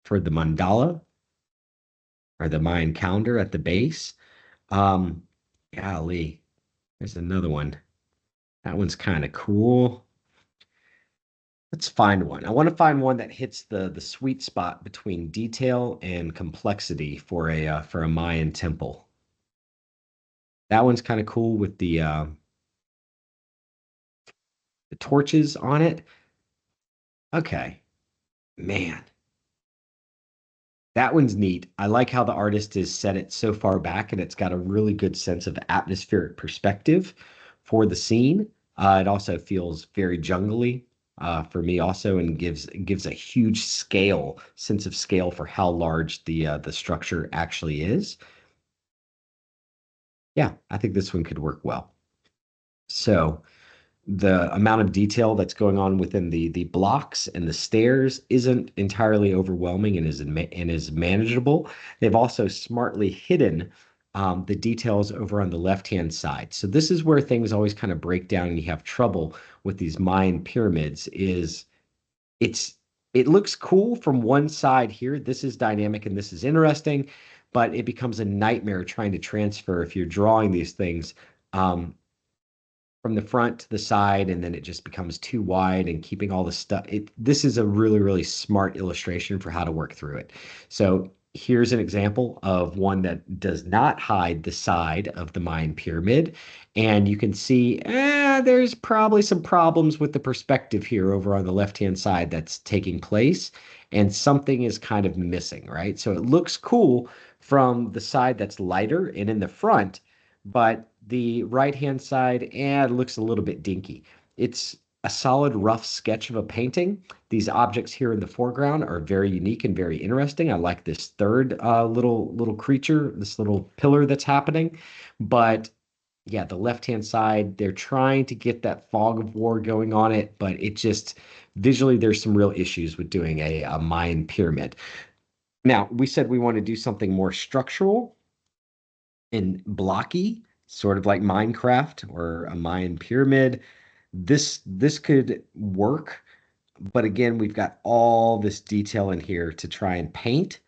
S1: mandala or the Mayan calendar at the base. Um, Golly, there's another one. That one's kind of cool. Let's find one. I want to find one that hits the sweet spot between detail and complexity for a Mayan temple. That one's kind of cool with the torches on it. Okay, man, that one's neat. I like how the artist has set it so far back, and it's got a really good sense of atmospheric perspective for the scene. It also feels very jungly for me also, and gives a huge sense of scale for how large the structure actually is. Yeah, I think this one could work well. So the amount of detail that's going on within the blocks and the stairs isn't entirely overwhelming and is manageable. They've also smartly hidden the details over on the left-hand side. So this is where things always kind of break down and you have trouble with these Mayan pyramids is it's it looks cool from one side here. This is dynamic and this is interesting, but it becomes a nightmare trying to transfer if you're drawing these things. From the front to the side, and then it just becomes too wide and keeping all the stuff. This is a really smart illustration for how to work through it. So here's an example of one that does not hide the side of the Mayan pyramid. And you can see there's probably some problems with the perspective here over on the left-hand side that's taking place. And something is kind of missing, right? So it looks cool from the side that's lighter and in the front, but the right-hand side, it looks a little bit dinky. It's a solid rough sketch of a painting. These objects here in the foreground are very unique and very interesting. I like this third little creature, this little pillar that's happening. But yeah, the left-hand side, they're trying to get that fog of war going on it, but it just visually there's some real issues with doing a Mayan pyramid. Now, we said we want to do something more structural and blocky, sort of like Minecraft or a Mayan pyramid. This could work, but again, we've got all this detail in here to try and paint,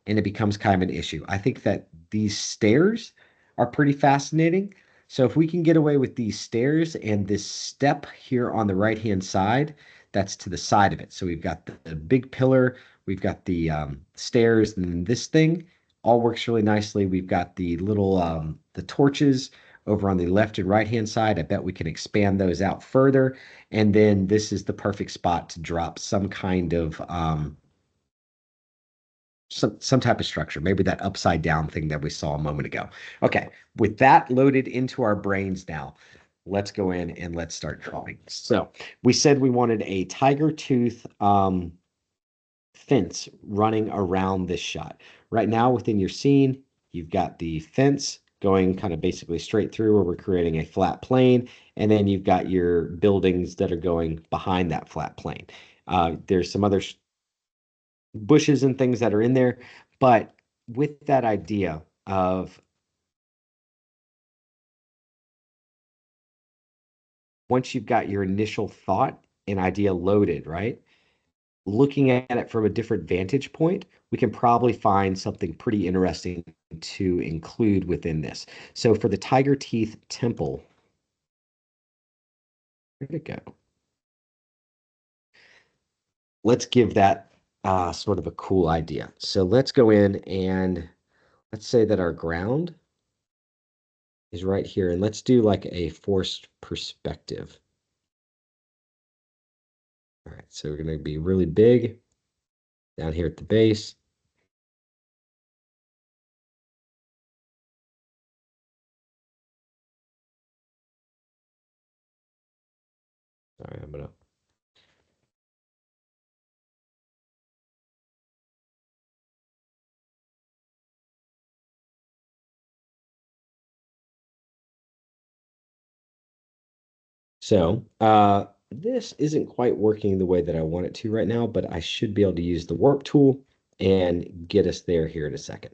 S1: and it becomes kind of an issue. I think that these stairs are pretty fascinating. So if we can get away with these stairs and this step here on the right-hand side, that's to the side of it. So we've got the big pillar, we've got the stairs, and then this thing all works really nicely. We've got the little the torches over on the left and right-hand side. I bet we can expand those out further. And then this is the perfect spot to drop some kind of some type of structure, maybe that upside down thing that we saw a moment ago. Okay, with that loaded into our brains now, let's go in and let's start drawing. So we said we wanted a tiger tooth fence running around this shot. Right now within your scene, you've got the fence going kind of basically straight through where we're creating a flat plane, and then you've got your buildings that are going behind that flat plane. There's some other bushes and things that are in there, but with that idea of once you've got your initial thought and idea loaded, right? Looking at it from a different vantage point, we can probably find something pretty interesting to include within this. So for the tiger teeth temple, where'd it go? Let's give that sort of a cool idea. So let's go in and let's say that our ground is right here, and let's do like a forced perspective. All right, so we're going to be really big down here at the base. Sorry, I'm going to. So this isn't quite working the way that I want it to right now, but I should be able to use the warp tool and get us there here in a second.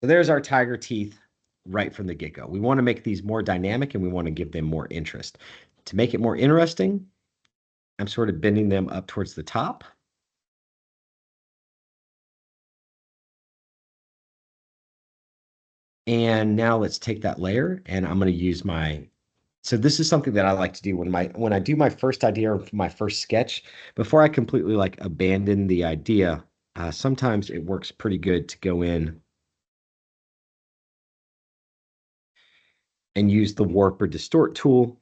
S1: So there's our tiger teeth right from the get-go. We want to make these more dynamic and we want to give them more interest. To make it more interesting, I'm sort of bending them up towards the top. And now let's take that layer and I'm going to use so this is something that I like to do when I do my first idea or my first sketch, before I completely like abandon the idea, sometimes it works pretty good to go in and use the warp or distort tool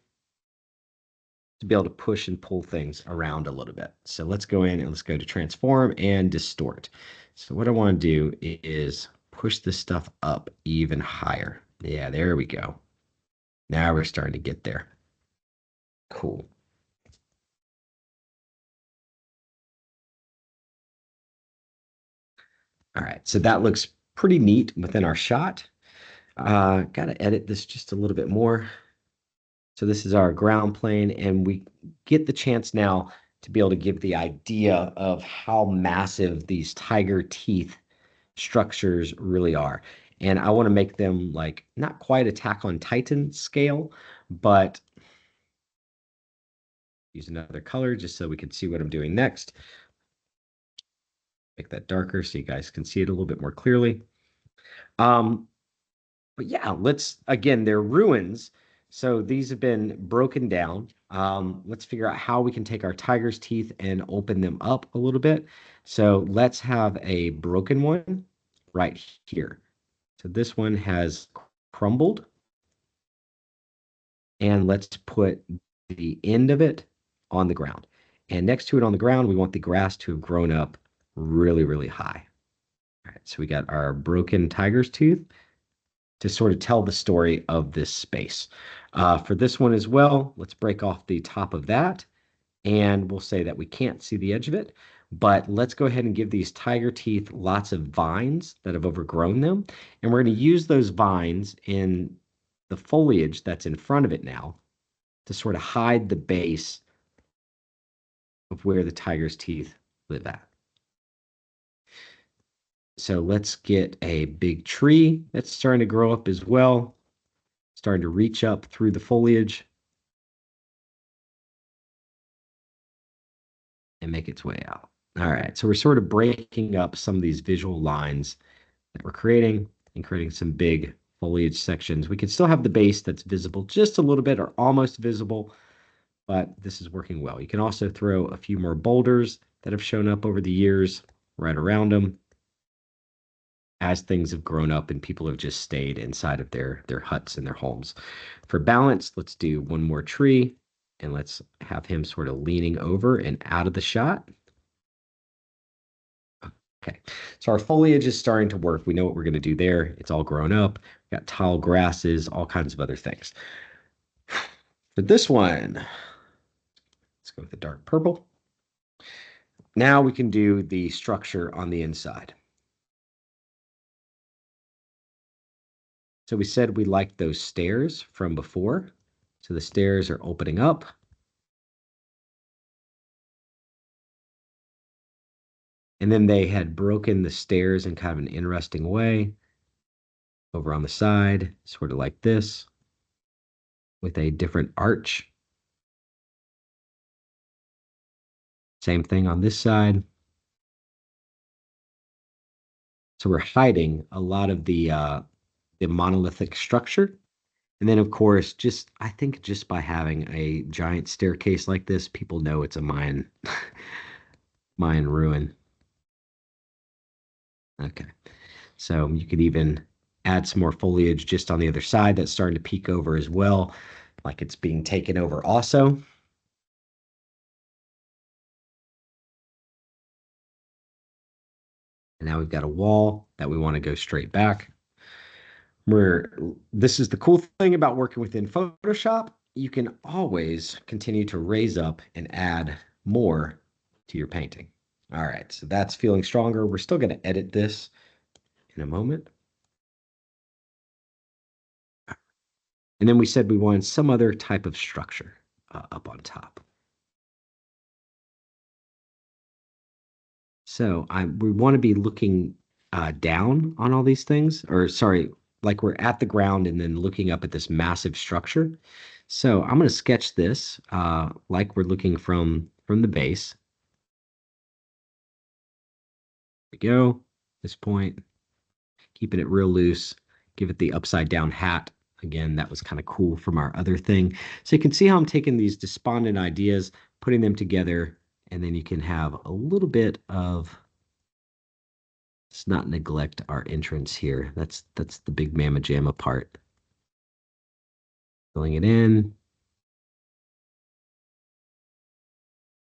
S1: to be able to push and pull things around a little bit. So let's go in and let's go to transform and distort. So what I want to do is push this stuff up even higher. Yeah, there we go. Now we're starting to get there. Cool. All right, so that looks pretty neat within our shot. Got to edit this just a little bit more. So this is our ground plane, and we get the chance now to be able to give the idea of how massive these tiger teeth structures really are. And I want to make them like not quite Attack on Titan scale, but use another color just so we can see what I'm doing next. Make that darker so you guys can see it a little bit more clearly. But yeah, again, they're ruins. So these have been broken down. Let's figure out how we can take our tiger's teeth and open them up a little bit. So let's have a broken one right here. So this one has crumbled. And let's put the end of it on the ground. And next to it on the ground, we want the grass to have grown up really, really high. All right, so we got our broken tiger's tooth. to sort of tell the story of this space. For this one as well, let's break off the top of that, and we'll say that we can't see the edge of it, but let's go ahead and give these tiger teeth lots of vines that have overgrown them, and we're going to use those vines in the foliage that's in front of it now to sort of hide the base of where the tiger's teeth live at. So let's get a big tree that's starting to grow up as well, starting to reach up through the foliage and make its way out. All right, so we're sort of breaking up some of these visual lines that we're creating and creating some big foliage sections. We can still have the base that's visible just a little bit or almost visible, but this is working well. You can also throw a few more boulders that have shown up over the years right around them as things have grown up and people have just stayed inside of their huts and their homes. For balance, let's do one more tree, and let's have him sort of leaning over and out of the shot. Okay, so our foliage is starting to work. We know what we're going to do there. It's all grown up. We've got tall grasses, all kinds of other things. For this one, let's go with the dark purple. Now we can do the structure on the inside. So we said we liked those stairs from before. So the stairs are opening up. And then they had broken the stairs in kind of an interesting way over on the side, sort of like this, with a different arch. Same thing on this side. So we're hiding a lot of the monolithic structure. And then, of course, I think just by having a giant staircase like this, people know it's a Mayan, Mayan ruin. Okay, so you could even add some more foliage just on the other side that's starting to peek over as well, like it's being taken over also. And now we've got a wall that we want to go straight back. This is the cool thing about working within Photoshop. You can always continue to raise up and add more to your painting. All right, so that's feeling stronger. We're still going to edit this in a moment. And then we said we wanted some other type of structure up on top. So we want to be looking down on all these things, or sorry, like we're at the ground and then looking up at this massive structure. So I'm going to sketch this like we're looking from the base. There we go. This point, keeping it real loose. Give it the upside down hat. Again, that was kind of cool from our other thing. So you can see how I'm taking these despondent ideas, putting them together, and then you can have a little bit of, let's not neglect our entrance here. That's the big mamma jamma part. Filling it in.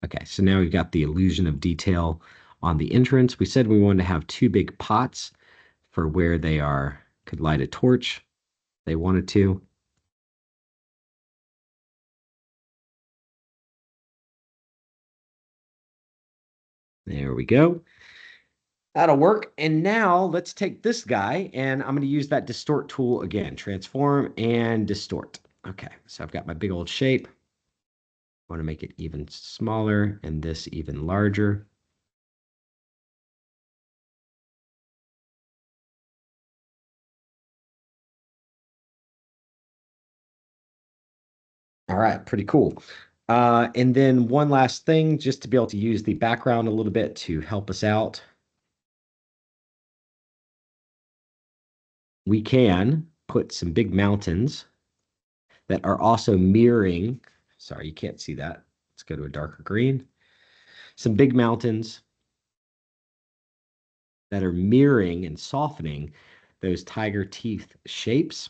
S1: Okay, so now we've got the illusion of detail on the entrance. We said we wanted to have two big pots for where they could light a torch. They wanted to. There we go. That'll work. And now let's take this guy and I'm going to use that distort tool again. Transform and distort. Okay, so I've got my big old shape. I want to make it even smaller and this even larger. All right, pretty cool. And then one last thing, just to be able to use the background a little bit to help us out. We can put some big mountains that are also mirroring. Sorry, you can't see that. Let's go to a darker green. Some big mountains that are mirroring and softening those tiger teeth shapes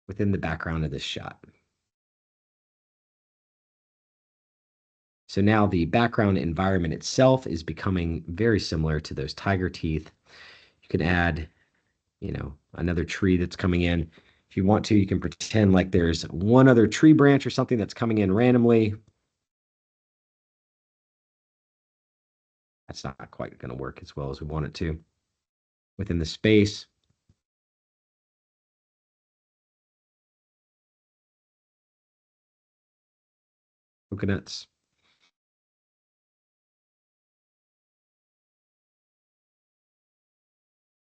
S1: within the background of this shot. So now the background environment itself is becoming very similar to those tiger teeth. You can add another tree that's coming in. If you want to, you can pretend like there's one other tree branch or something that's coming in randomly. That's not quite going to work as well as we want it to within the space. Coconuts.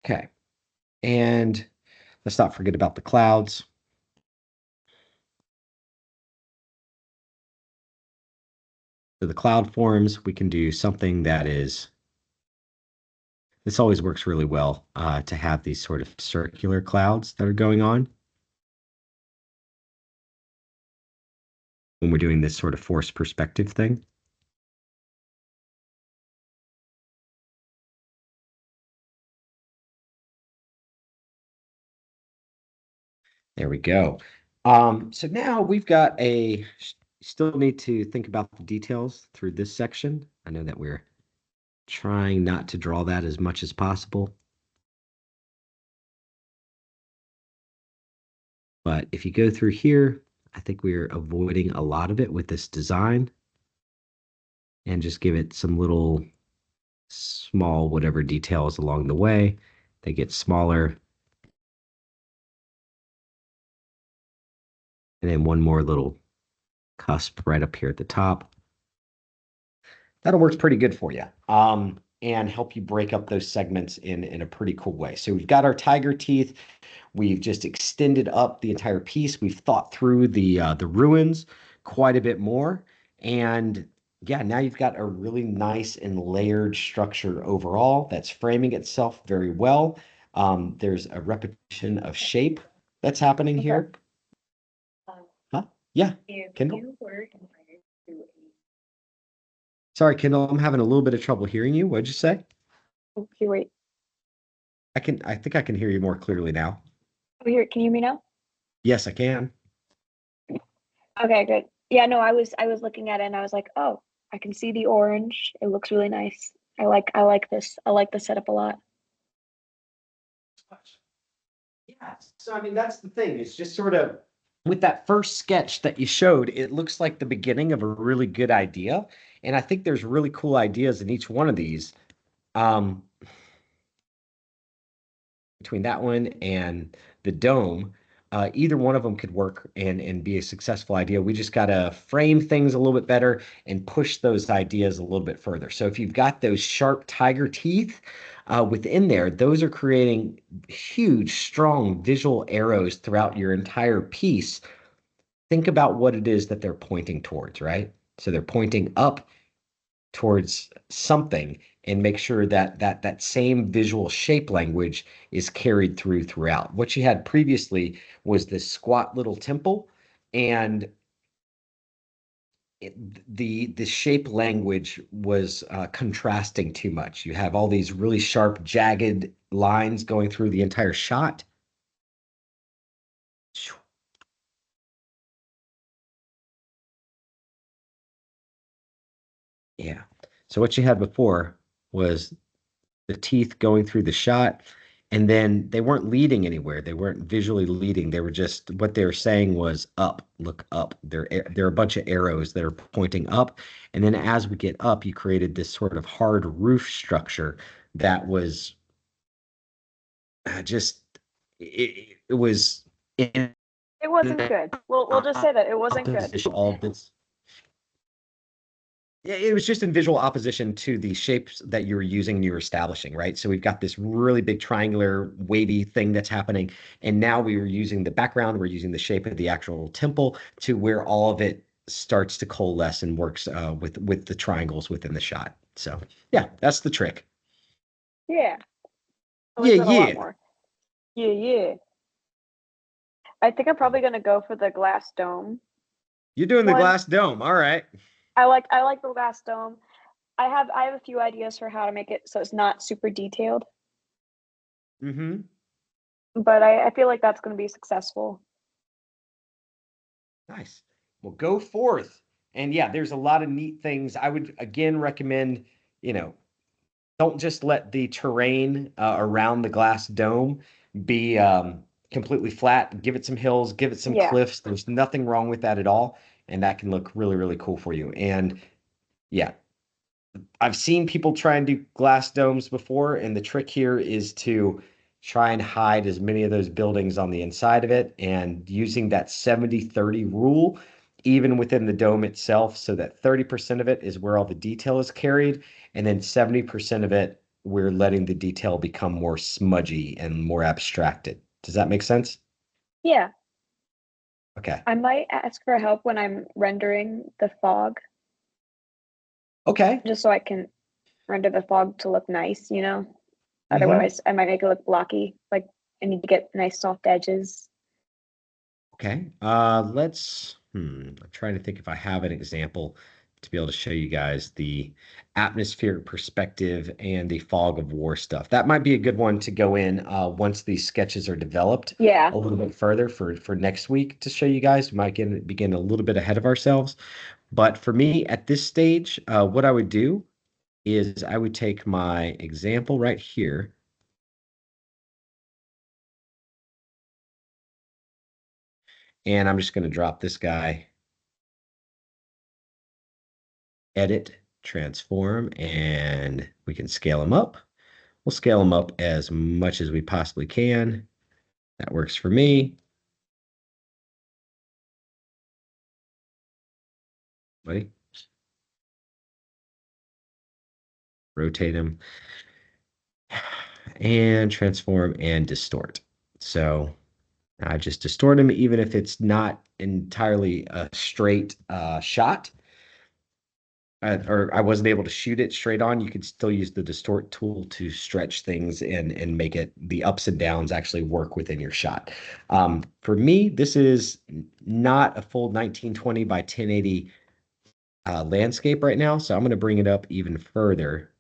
S1: Okay. And let's not forget about the clouds. For the cloud forms, we can do something that is, this always works really well to have these sort of circular clouds that are going on when we're doing this sort of forced perspective thing. There we go. So now we've got still need to think about the details through this section. I know that we're trying not to draw that as much as possible. But if you go through here, I think we're avoiding a lot of it with this design and just give it some little small whatever details along the way. They get smaller. And then one more little cusp right up here at the top. That'll work pretty good for you and help you break up those segments in a pretty cool way. So we've got our tiger teeth. We've just extended up the entire piece. We've thought through the ruins quite a bit more. And yeah, now you've got a really nice and layered structure overall that's framing itself very well. There's a repetition of shape that's happening here. Huh? Yeah, Kendall? Sorry, Kendall, I'm having a little bit of trouble hearing you. What'd you say?
S2: Okay, wait.
S1: I think I can hear you more clearly now.
S2: Oh, here, can you hear me now?
S1: Yes, I can.
S2: Okay, good. Yeah, no, I was looking at it and I was like, oh, I can see the orange. It looks really nice. I like this. I like the setup a lot.
S1: Yeah, so I mean that's the thing. It's just sort of with that first sketch that you showed, it looks like the beginning of a really good idea. And I think there's really cool ideas in each one of these. Between that one and the dome, either one of them could work and be a successful idea. We just got to frame things a little bit better and push those ideas a little bit further. So if you've got those sharp tiger teeth within there, those are creating huge, strong visual arrows throughout your entire piece. Think about what it is that they're pointing towards, right? So they're pointing up towards something and make sure that that same visual shape language is carried throughout. What you had previously was this squat little temple, and the shape language was contrasting too much. You have all these really sharp, jagged lines going through the entire shot. Yeah. So what you had before was the teeth going through the shot, and then they weren't leading anywhere. They weren't visually leading. They were just what they were saying was up, look up. They're a bunch of arrows that are pointing up, and then as we get up, you created this sort of hard roof structure that was just it was in
S2: It wasn't good. We'll just say that it wasn't good.
S1: opposition, all of this. Yeah, it was just in visual opposition to the shapes that you were using and you were establishing, right? So we've got this really big triangular wavy thing that's happening. And now we were using the background, we're using the shape of the actual temple to where all of it starts to coalesce and works with the triangles within the shot. So yeah, that's the trick.
S2: Yeah. I like
S1: Yeah,
S2: that a lot
S1: yeah.
S2: more. Yeah, yeah. I think I'm probably gonna go for the glass dome.
S1: You're doing the
S2: One.
S1: glass dome. All right.
S2: I like the glass dome. I have a few ideas for how to make it so it's not super detailed,
S1: Mm-hmm.
S2: but I feel like that's gonna be successful.
S1: Nice. Well, go forth. And yeah, there's a lot of neat things. I would again recommend, don't just let the terrain around the glass dome be completely flat. Give it some hills, give it some
S2: Yeah.
S1: cliffs. There's nothing wrong with that at all. And that can look really, really cool for you. And yeah, I've seen people try and do glass domes before, and the trick here is to try and hide as many of those buildings on the inside of it and using that 70-30 rule, even within the dome itself, so that 30% of it is where all the detail is carried, and then 70% of it, we're letting the detail become more smudgy and more abstracted. Does that make sense?
S2: Yeah.
S1: Okay.
S2: I might ask for help when I'm rendering the fog,
S1: Okay.
S2: just so I can render the fog to look nice, you know?
S1: Mhm.
S2: Otherwise, I might make it look blocky. Like, I need to get nice soft edges.
S1: Okay. I'm trying to think if I have an example to be able to show you guys the atmospheric perspective and the fog of war stuff. That might be a good one to go in once these sketches are developed
S2: Yeah.
S1: a little bit further for next week to show you guys. We might begin a little bit ahead of ourselves. But for me at this stage, what I would do is I would take my example right here. And I'm just going to drop this guy, edit, transform, and we can scale him up. We'll scale him up as much as we possibly can. That works for me. Buddy. Rotate him. And transform and distort. So I just distort him, even if it's not entirely a straight shot. Or I wasn't able to shoot it straight on, you could still use the distort tool to stretch things and make it the ups and downs actually work within your shot. For me, this is not a full 1920 by 1080 landscape right now, so I'm going to bring it up even further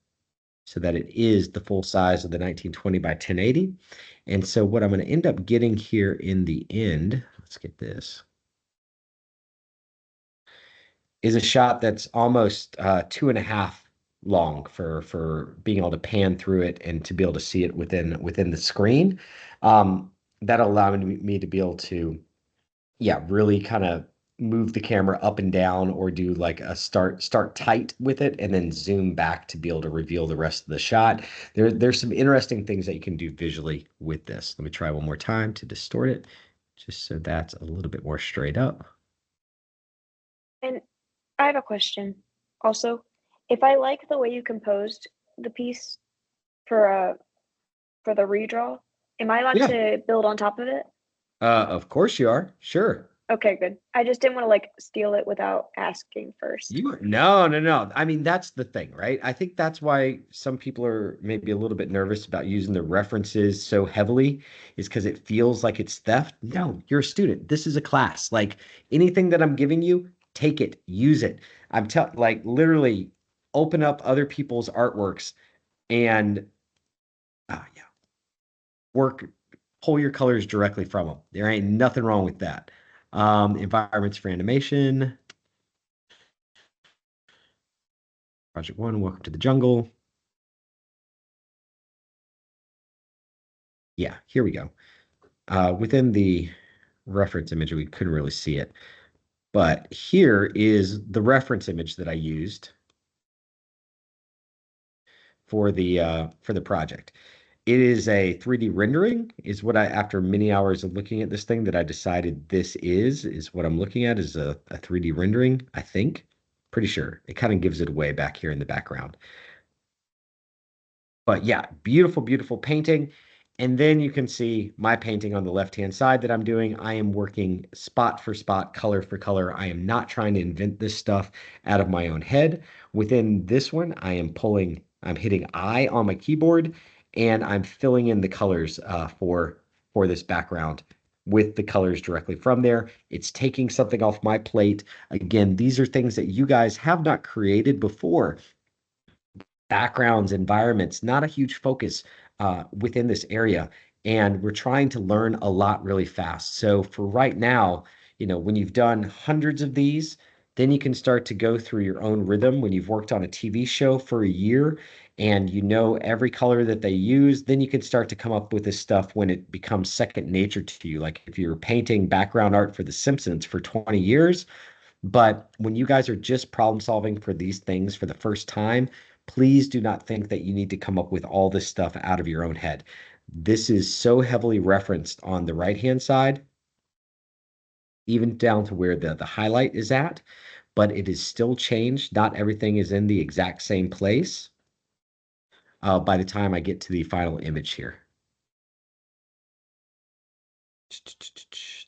S1: so that it is the full size of the 1920 by 1080. And so what I'm going to end up getting here in the end, let's get this, is a shot that's almost 2.5 long for being able to pan through it and to be able to see it within the screen. That'll allow me to be able to, yeah, really kind of move the camera up and down or do like a start tight with it and then zoom back to be able to reveal the rest of the shot. There's some interesting things that you can do visually with this. Let me try one more time to distort it, just so that's a little bit more straight up.
S2: And I have a question. Also, if I like the way you composed the piece for the redraw, am I allowed
S1: Yeah.
S2: to build on top of it?
S1: Of course you are. Sure.
S2: Okay, good. I just didn't want to like steal it without asking first.
S1: No. I mean, that's the thing, right? I think that's why some people are maybe a little bit nervous about using the references so heavily, is because it feels like it's theft. No, you're a student. This is a class. Like anything that I'm giving you, take it, use it. I'm telling, like, literally open up other people's artworks and yeah, work, pull your colors directly from them. There ain't nothing wrong with that. Environments for animation. Project One, welcome to the jungle. Yeah, here we go. Within the reference image, we couldn't really see it, but here is the reference image that I used for the project. It is a 3D rendering, is what I, after many hours of looking at this thing, that I decided this is what I'm looking at, is a 3D rendering, I think. Pretty sure. It kind of gives it away back here in the background. But yeah, beautiful, beautiful painting. And then you can see my painting on the left-hand side that I'm doing. I am working spot for spot, color for color. I am not trying to invent this stuff out of my own head. Within this one, I'm hitting I on my keyboard, and I'm filling in the colors for this background with the colors directly from there. It's taking something off my plate. Again, these are things that you guys have not created before. Backgrounds, environments, not a huge focus within this area. And we're trying to learn a lot really fast. So for right now, when you've done hundreds of these, Then you can start to go through your own rhythm when you've worked on a TV show for a year and you know every color that they use. Then you can start to come up with this stuff when it becomes second nature to you. Like if you're painting background art for The Simpsons for 20 years, but when you guys are just problem solving for these things for the first time, please do not think that you need to come up with all this stuff out of your own head. This is so heavily referenced on the right-hand side, even down to where the highlight is at, but it is still changed. Not everything is in the exact same place by the time I get to the final image here.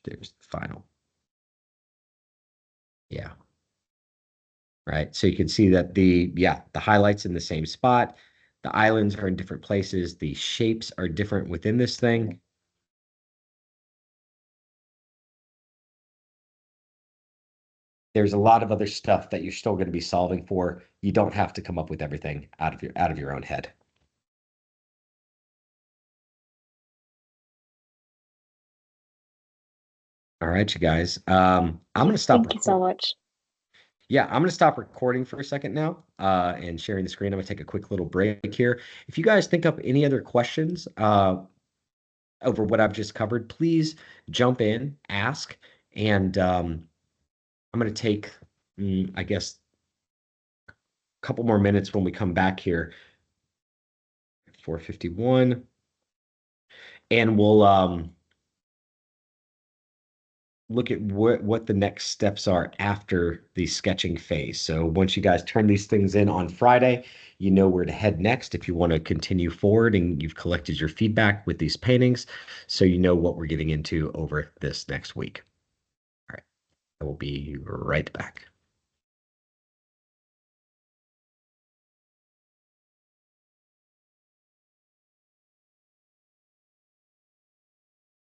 S1: There's the final. Yeah. Right. So you can see that the highlights in the same spot. The islands are in different places. The shapes are different within this thing. There's a lot of other stuff that you're still going to be solving for. You don't have to come up with everything out of your own head. All right, you guys. I'm going to stop.
S2: Thank you so much.
S1: Yeah, I'm going to stop recording for a second now and sharing the screen. I'm going to take a quick little break here. If you guys think up any other questions over what I've just covered, please jump in, ask, and I'm going to take, I guess, a couple more minutes when we come back here. 4:51, and we'll look at what the next steps are after the sketching phase. So once you guys turn these things in on Friday, you know where to head next if you want to continue forward and you've collected your feedback with these paintings, so you know what we're getting into over this next week. All right, I will be right back.